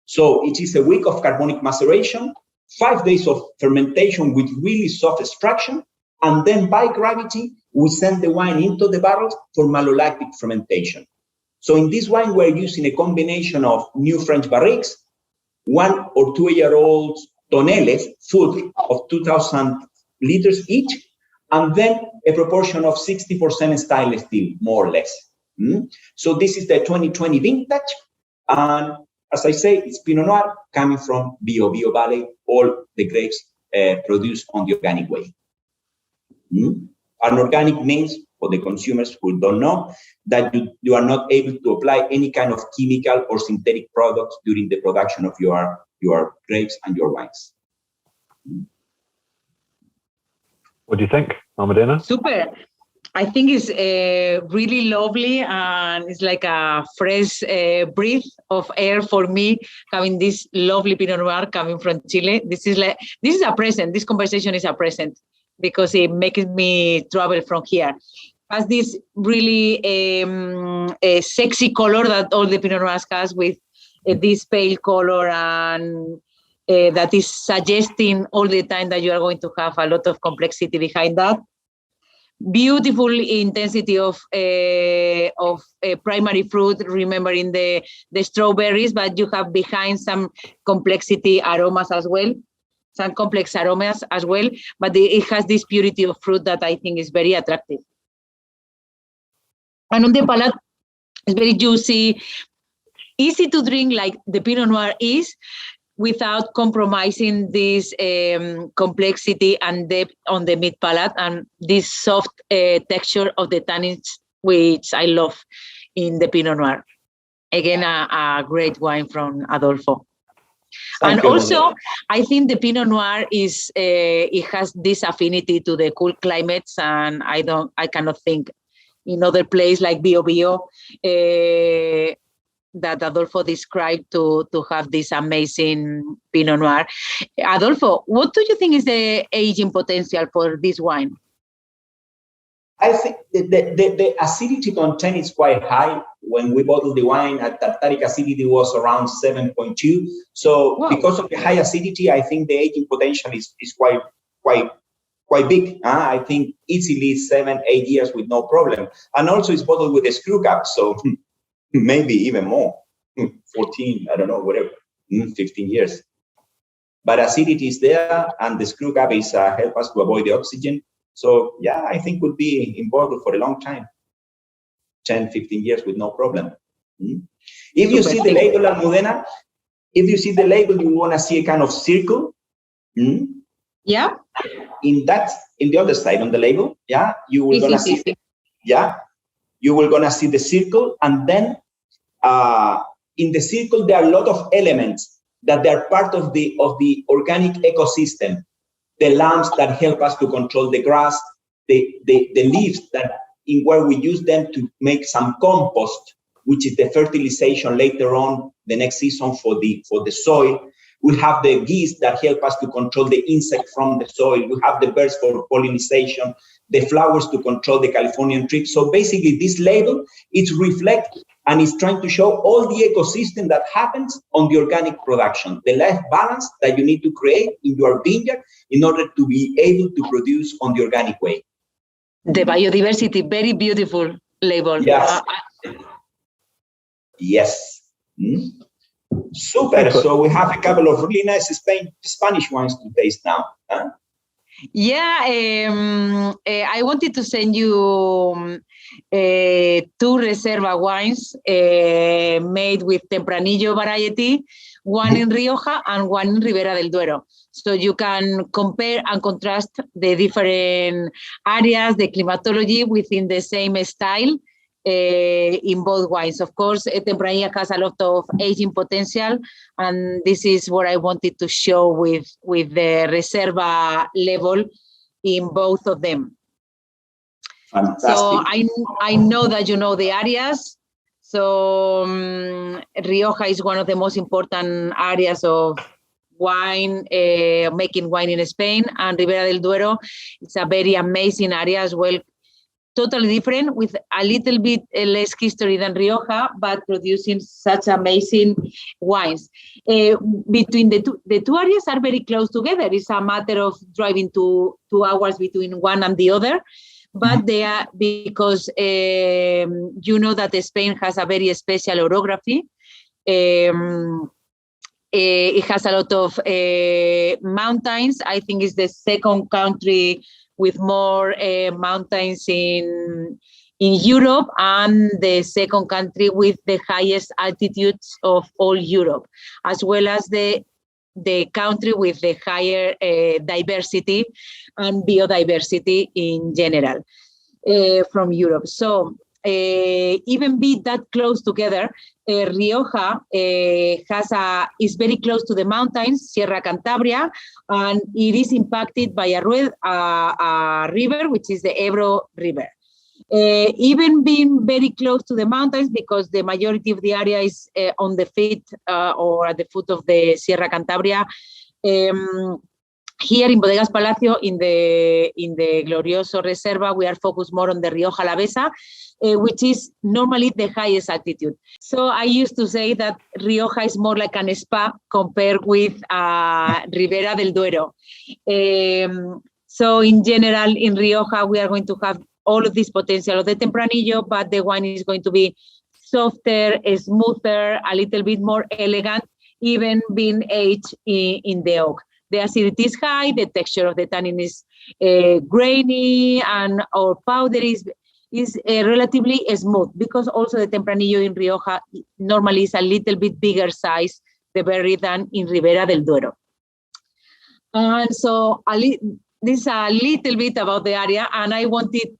S3: So it is a week of carbonic maceration, 5 days of fermentation with really soft extraction, and then by gravity, we send the wine into the barrels for malolactic fermentation. So in this wine, we're using a combination of new French barriques, 1 or 2 year old tonneles full of 2,000 liters each, and then a proportion of 60% stainless steel, more or less. So this is the 2020 vintage, and as I say, it's Pinot Noir coming from Bio Valley, all the grapes produced on the organic way. And organic means, for the consumers who don't know, that you are not able to apply any kind of chemical or synthetic products during the production of your grapes and your wines.
S1: What do you think, Almudena?
S2: Super. I think it's really lovely, and it's like a fresh breath of air for me, having this lovely Pinot Noir coming from Chile. This is a present. This conversation is a present because it makes me travel from here. Has this really sexy color that all the Pinot Noirs has, with this pale color, and that is suggesting all the time that you are going to have a lot of complexity behind that. Beautiful intensity of primary fruit, remembering the strawberries, but you have behind some complexity aromas as well, some complex aromas as well, but it has this purity of fruit that I think is very attractive. And on the palate, it's very juicy, easy to drink like the Pinot Noir is, without compromising this complexity and depth on the mid palate, and this soft texture of the tannins, which I love in the Pinot Noir. Again, a great wine from Adolfo. And also, I think the Pinot Noir is it has this affinity to the cool climates, and I cannot think in other place like Bio that Adolfo described to have this amazing Pinot Noir. Adolfo, what do you think is the aging potential for this wine?
S3: I think the acidity content is quite high. When we bottled the wine, tartaric acidity was around 7.2. So wow. Because of the high acidity, I think the aging potential is quite big. I think easily 7-8 years with no problem. And also it's bottled with a screw cap, so maybe even more, 14, I don't know, whatever, 15 years. But acidity is there, and the screw cap is help us to avoid the oxygen. So yeah, I think would be in bottle for a long time, 10, 15 years with no problem. If you see the label, Almudena, if you see the label, you want to see a kind of circle.
S2: Yeah.
S3: In the other side on the label, yeah, you will gonna see. Yeah, you will gonna see the circle, and then in the circle there are a lot of elements that they are part of the organic ecosystem. the lamps that help us to control the grass, the leaves that in where we use them to make some compost, which is the fertilization later on the next season for the soil. We have the geese that help us to control the insect from the soil. We have the birds for pollination, the flowers to control the Californian tree. So basically this label, it's reflect and it's trying to show all the ecosystem that happens on the organic production, the life balance that you need to create in your vineyard in order to be able to produce on the organic way.
S2: The biodiversity, very beautiful label.
S3: Yes. Yes. Mm-hmm. Super. So we have a couple of really nice Spanish wines to taste now. Huh?
S2: Yeah, I wanted to send you 2 Reserva wines made with Tempranillo variety, one in Rioja and one in Ribera del Duero. So you can compare and contrast the different areas, the climatology within the same style. In both wines. Of course, Tempranillo has a lot of aging potential, and this is what I wanted to show with the Reserva level in both of them.
S3: Fantastic.
S2: So I know that you know the areas. So Rioja is one of the most important areas of wine, making wine in Spain, and Ribera del Duero, it's a very amazing area as well. Totally different, with a little bit less history than Rioja, but producing such amazing wines. Between the two areas are very close together. It's a matter of driving 2 hours between one and the other, but they are, because you know that Spain has a very special orography. It has a lot of mountains. I think it's the second country with more mountains in Europe, and the second country with the highest altitudes of all Europe, as well as the country with the higher diversity and biodiversity in general from Europe. So even be that close together, Rioja is very close to the mountains, Sierra Cantabria, and it is impacted by a river, which is the Ebro River. Even being very close to the mountains, because the majority of the area is on the feet or at the foot of the Sierra Cantabria. Here in Bodegas Palacio, in the Glorioso Reserva, we are focused more on the Rioja Alavesa, which is normally the highest altitude. So I used to say that Rioja is more like an spa compared with Ribera del Duero. So in general, in Rioja, we are going to have all of this potential of the Tempranillo, but the wine is going to be softer, smoother, a little bit more elegant, even being aged in the oak. The acidity is high, the texture of the tannin is grainy, and our powder is relatively smooth, because also the Tempranillo in Rioja normally is a little bit bigger size, the berry, than in Ribera del Duero. And so this is a little bit about the area, and I wanted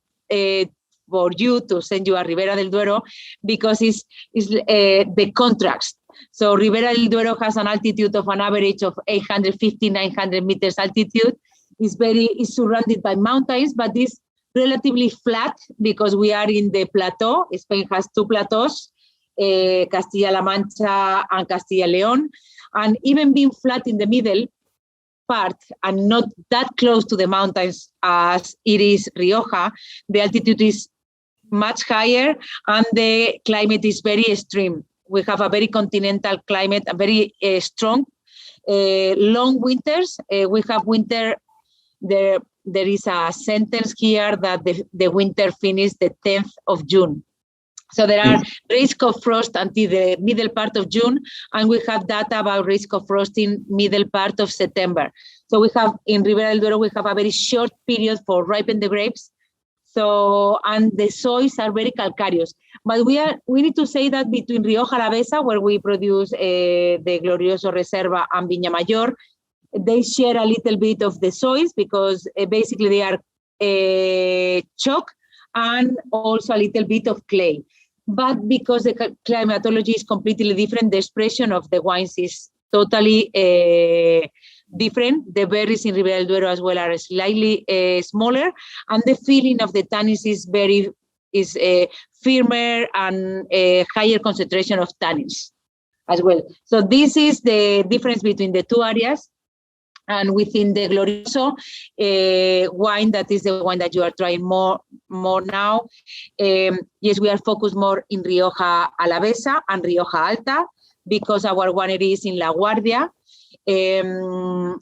S2: for you to send you a Ribera del Duero, because it's the contrast. So Ribera del Duero has an altitude of an average of 850, 900 meters altitude. It's surrounded by mountains, but it's relatively flat because we are in the plateau. Spain has 2 plateaus, Castilla-La Mancha and Castilla-León. And even being flat in the middle part and not that close to the mountains as it is Rioja, the altitude is much higher and the climate is very extreme. We have a very continental climate, a very strong, long winters. We have winter, there is a sentence here that the winter finished the 10th of June. So there are risk of frost until the middle part of June, and we have data about risk of frost in middle part of September. So we have, in Ribera del Duero, we have a very short period for ripen the grapes. So, and the soils are very calcareous. But we need to say that between Rioja Alavesa, where we produce the Glorioso Reserva, and Viña Mayor, they share a little bit of the soils, because basically they are chalk and also a little bit of clay. But because the climatology is completely different, the expression of the wines is totally different. The berries in Ribera del Duero as well are slightly smaller, and the feeling of the tannins is firmer and a higher concentration of tannins as well. So this is the difference between the two areas. And within the Glorioso wine, that is the one that you are trying more now. Yes, we are focused more in Rioja Alavesa and Rioja Alta because our winery is in La Guardia. And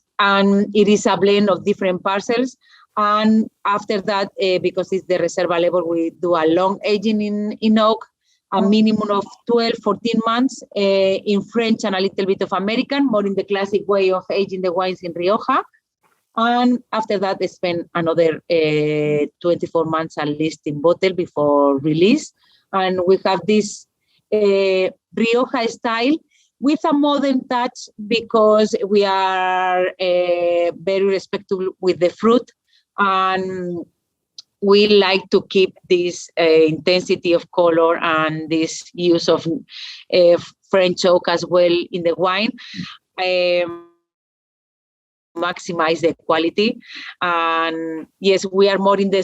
S2: it is a blend of different parcels. And after that, because it's the Reserva level, we do a long aging in oak, a minimum of 12, 14 months in French and a little bit of American, more in the classic way of aging the wines in Rioja. And after that, they spend another 24 months at least in bottle before release. And we have this Rioja style with a modern touch because we are very respectful with the fruit. And we like to keep this intensity of color and this use of French oak as well in the wine, maximize the quality. And yes, we are more in the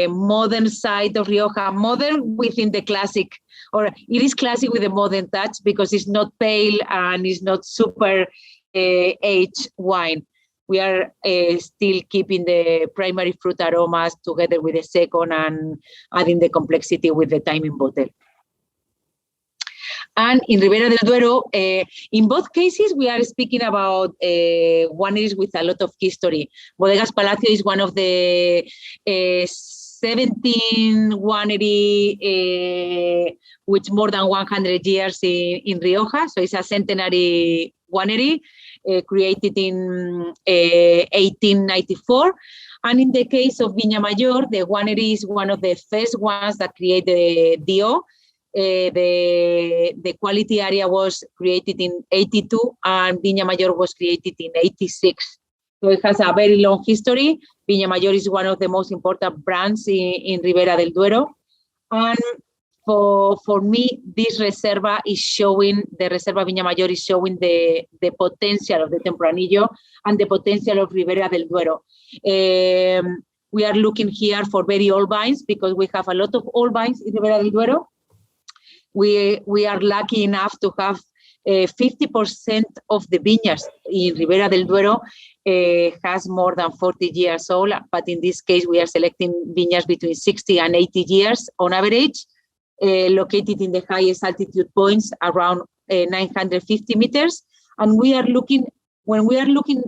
S2: modern side of Rioja, modern within the classic, or it is classic with a modern touch because it's not pale and it's not super aged wine. We are still keeping the primary fruit aromas together with the second and adding the complexity with the time in bottle. And in Ribera del Duero, in both cases, we are speaking about wineries with a lot of history. Bodegas Palacio is one of the 17 winery with more than 100 years in Rioja. So it's a centenary winery. Created in 1894. And in the case of Viña Mayor, the winery is one of the first ones that created the DO. The quality area was created in 82 and Viña Mayor was created in 86. So it has a very long history. Viña Mayor is one of the most important brands in Ribera del Duero. And for me, this Reserva is showing, the Reserva Viña Mayor is showing the potential of the Tempranillo and the potential of Ribera del Duero. We are looking here for very old vines because we have a lot of old vines in Ribera del Duero. We are lucky enough to have 50% of the vineyards in Ribera del Duero has more than 40 years old, but in this case, we are selecting vineyards between 60 and 80 years on average. Located in the highest altitude points around 950 meters. And we are looking, when we are looking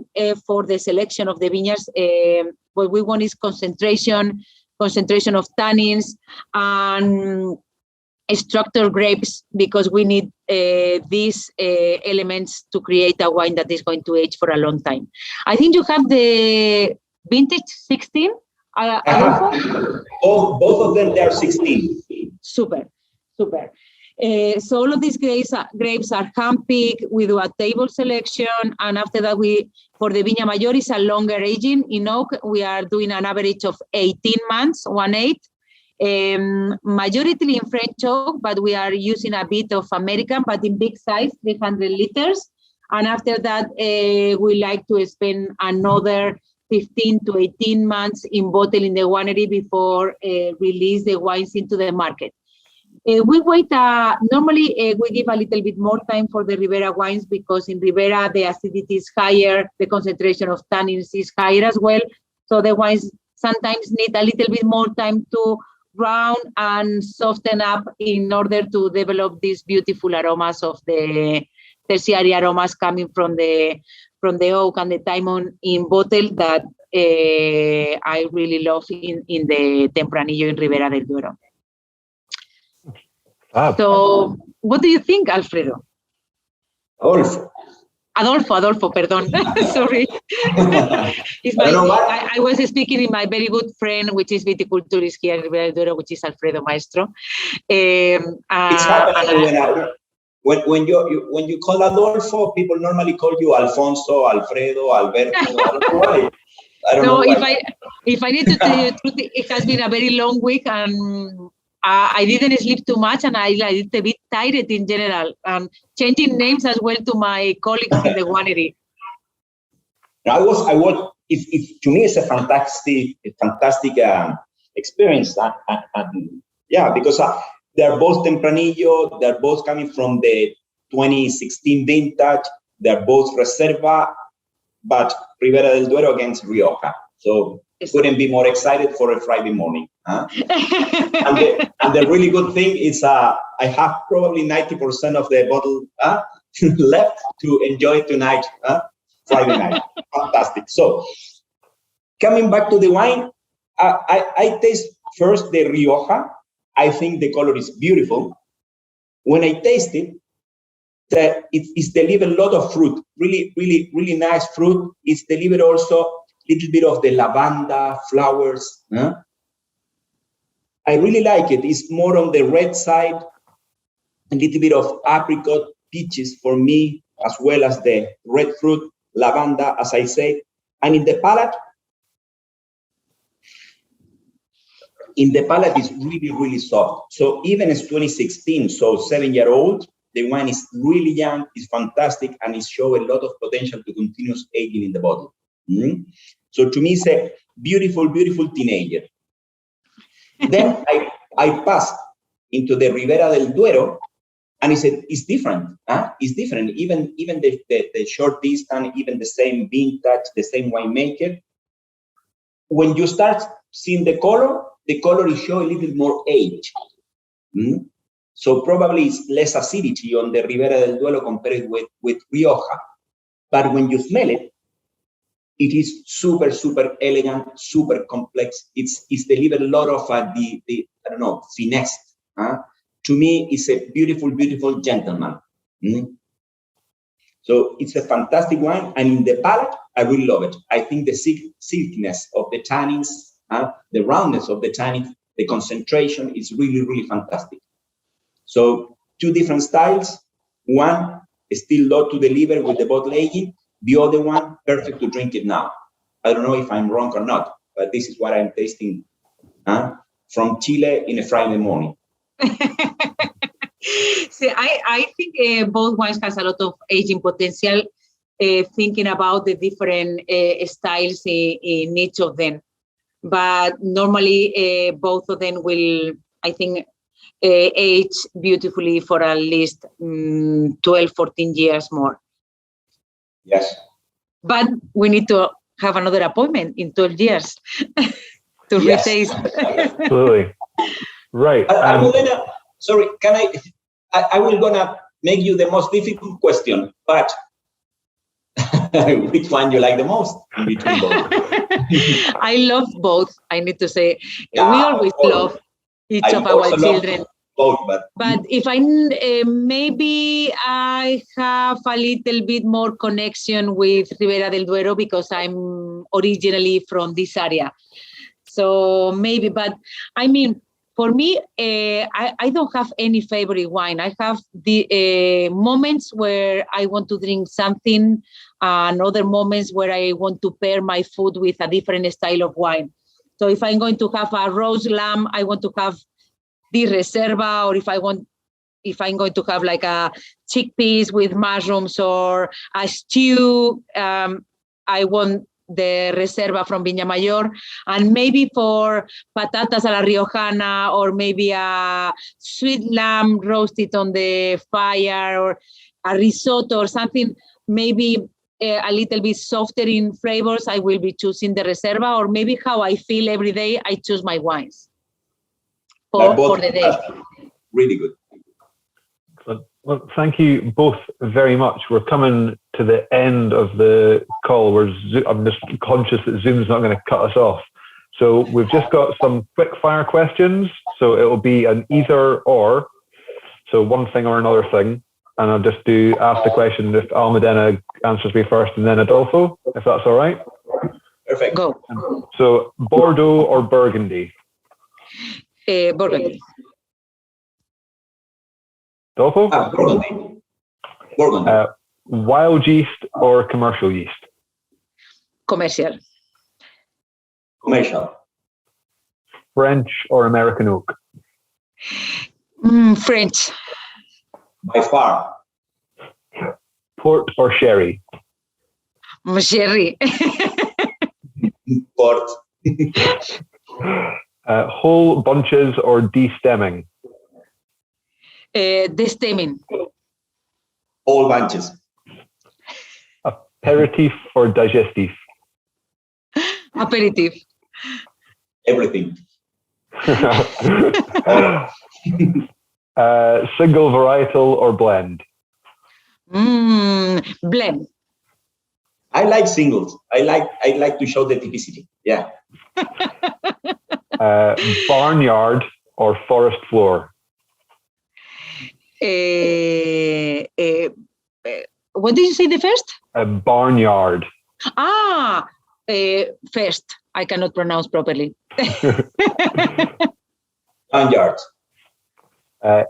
S2: for the selection of the vineyards, what we want is concentration of tannins and structured grapes, because we need these elements to create a wine that is going to age for a long time. I think you have the vintage 16, Adolfo?
S3: Both of them, they are 16.
S2: Super. So all of these grapes are hand-picked. We do a table selection, and after that, for the Viña Mayor, is a longer aging. In oak, we are doing an average of 18 months, 1/8. Majority in French oak, but we are using a bit of American, but in big size, 300 liters. And after that, we like to spend another 15 to 18 months in bottle in the winery before release the wines into the market. We wait, normally we give a little bit more time for the Ribera wines because in Ribera the acidity is higher, the concentration of tannins is higher as well. So the wines sometimes need a little bit more time to brown and soften up in order to develop these beautiful aromas of the tertiary aromas coming from the oak and the timon in bottle that I really love in the Tempranillo in Ribera del Duero. So, what do you think, Alfredo? Adolfo, pardon. Sorry. I was speaking in my very good friend, which is viticulturist here in Ribera del Duero, which is Alfredo Maestro.
S3: It's happening when you call Adolfo, people normally call you Alfonso, Alfredo, Alberto. I don't know why.
S2: If I need to tell you the truth, it has been a very long week and I didn't sleep too much and I like a bit tired in general. Changing names as well to my colleagues in the winery.
S3: To me, it's a fantastic experience. Because they're both Tempranillo. They're both coming from the 2016 vintage. They're both Reserva, but Ribera del Duero against Rioja. So couldn't be more excited for a Friday morning. And the really good thing is I have probably 90% of the bottle left to enjoy tonight, Friday night. Fantastic. So coming back to the wine, I taste first the Rioja. I think the color is beautiful. When I taste it, it's delivered a lot of fruit, really, really, really nice fruit. It's delivered also a little bit of the lavanda flowers. I really like it. It's more on the red side, a little bit of apricot, peaches for me, as well as the red fruit, lavanda, as I said. And in the palate is really, really soft. So even as 2016, so 7-year-old, the wine is really young, is fantastic, and it shows a lot of potential to continuous aging in the bottle. So to me, it's a beautiful, beautiful teenager. Then I passed into the Ribera del Duero, and it's different. It's different. Even the short distance, even the same vintage, the same winemaker. When you start seeing the color is show a little more age. So probably it's less acidity on the Ribera del Duero compared with Rioja. But when you smell it, it is super, super elegant, super complex. It's delivered a lot of finesse. To me, it's a beautiful, beautiful gentleman. So it's a fantastic wine. And in the palate, I really love it. I think the silkiness of the tannins, the roundness of the tannins, the concentration is really, really fantastic. So 2 different styles. One is still low to deliver with the bottle aging. The other one, perfect to drink it now. I don't know if I'm wrong or not, but this is what I'm tasting from Chile in a Friday morning.
S2: See, I think both wines has a lot of aging potential, thinking about the different styles in each of them. But normally, both of them will, I think, age beautifully for at least 12, 14 years more.
S3: Yes.
S2: But we need to have another appointment in 12 years to retaste.
S1: Absolutely. Right.
S3: Almudena, sorry, I will gonna make you the most difficult question, but which one you like the most between both?
S2: I love both, I need to say. We always love each of our children.
S3: Both,
S2: but if maybe I have a little bit more connection with Ribera del Duero because I'm originally from this area. So maybe, but I mean, for me, I don't have any favorite wine. I have the moments where I want to drink something and other moments where I want to pair my food with a different style of wine. So if I'm going to have a roast lamb, I want to have the Reserva, or if I'm going to have like a chickpeas with mushrooms or a stew, I want the Reserva from Viña Mayor. And maybe for patatas a la riojana, or maybe a sweet lamb roasted on the fire, or a risotto or something, maybe a little bit softer in flavors, I will be choosing the Reserva, or maybe how I feel every day, I choose my wines. For the day.
S3: Really good.
S1: Well, thank you both very much. We're coming to the end of the call. I'm just conscious that Zoom's not going to cut us off. So we've just got some quick fire questions. So it will be an either or. So one thing or another thing. And I'll just ask the question if Almudena answers me first and then Adolfo, if that's all right.
S3: Perfect.
S2: Go.
S1: So Bordeaux or Burgundy?
S2: Burgundy.
S1: Adolfo?
S3: Burgundy.
S1: Wild yeast or commercial yeast?
S2: Commercial.
S3: Commercial.
S1: French or American oak?
S2: French.
S3: By far.
S1: Port or sherry?
S2: Sherry.
S3: Port.
S1: Whole bunches or de-stemming?
S2: Destemming.
S3: All bunches.
S1: Aperitif or digestif?
S2: Aperitif.
S3: Everything.
S1: Single varietal or blend?
S2: Blend.
S3: I like singles. I like to show the typicity. Yeah.
S1: Barnyard or forest floor?
S2: What did you say the first?
S1: Barnyard.
S2: First. I cannot pronounce properly.
S3: Barnyard.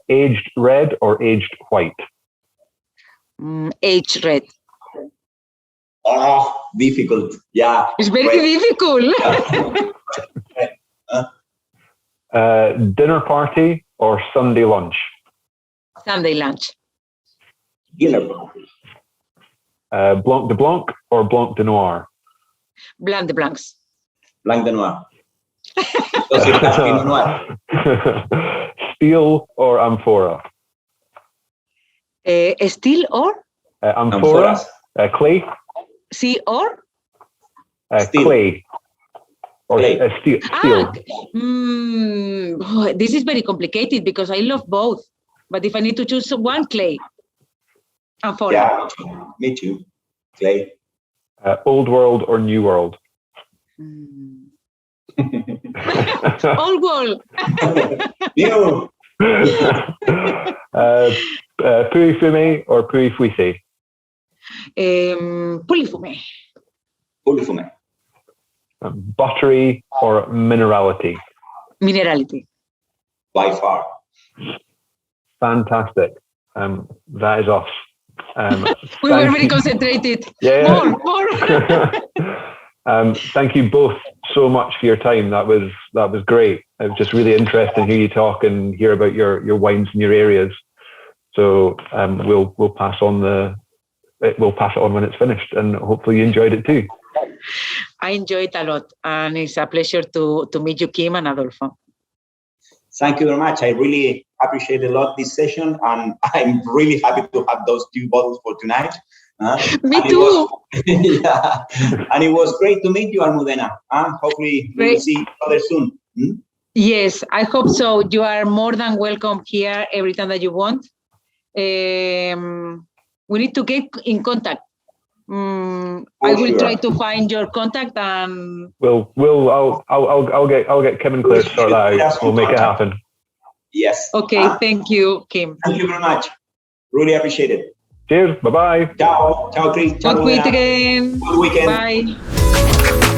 S1: Aged red or aged white?
S2: Aged red.
S3: Oh, difficult. Yeah.
S2: It's very difficult.
S1: Dinner party or Sunday lunch?
S2: Sunday lunch.
S3: Dinner.
S1: Blanc de Blanc or Blanc de Noir?
S2: Blanc de Blancs.
S3: Blanc de Noir. Because it has Pinot Noir.
S1: Steel or amphora?
S2: Steel or?
S1: Amphora. Clay?
S2: C or?
S1: Clay. Or
S3: Clay.
S1: Steel.
S2: This is very complicated because I love both. But if I need to choose one, clay. Amphora.
S3: Yeah, me too. Clay.
S1: Old world or new world?
S2: Old world.
S3: New.
S1: Puy fumé or puy fuissé?
S2: Polyfumé.
S3: Polyfumé.
S1: Buttery or minerality?
S2: Minerality.
S3: By far.
S1: Fantastic. That is us.
S2: We were very concentrated.
S1: Yeah.
S2: More.
S1: Thank you both so much for your time. That was great. It was just really interesting to hear you talk and hear about your wines and your areas. So we'll pass it on when it's finished, and hopefully you enjoyed it too.
S2: I enjoyed it a lot, and it's a pleasure to meet you, Kim and Adolfo.
S3: Thank you very much. I really appreciate a lot this session, and I'm really happy to have those 2 bottles for tonight.
S2: Me too.
S3: Yeah, and it was great to meet you, Almudena. Hopefully we will see each other soon.
S2: Yes, I hope so. You are more than welcome here every time that you want. We need to get in contact. I will try to find your contact, and
S1: I'll get Kim and Claire to sort that out. We'll make it happen.
S3: Yes.
S2: Okay. Thank you, Kim.
S3: Thank you very much. Really appreciate it.
S1: Cheers. Bye bye.
S3: Ciao. Ciao, Chris.
S2: Talk with you again.
S3: Good weekend.
S2: Bye.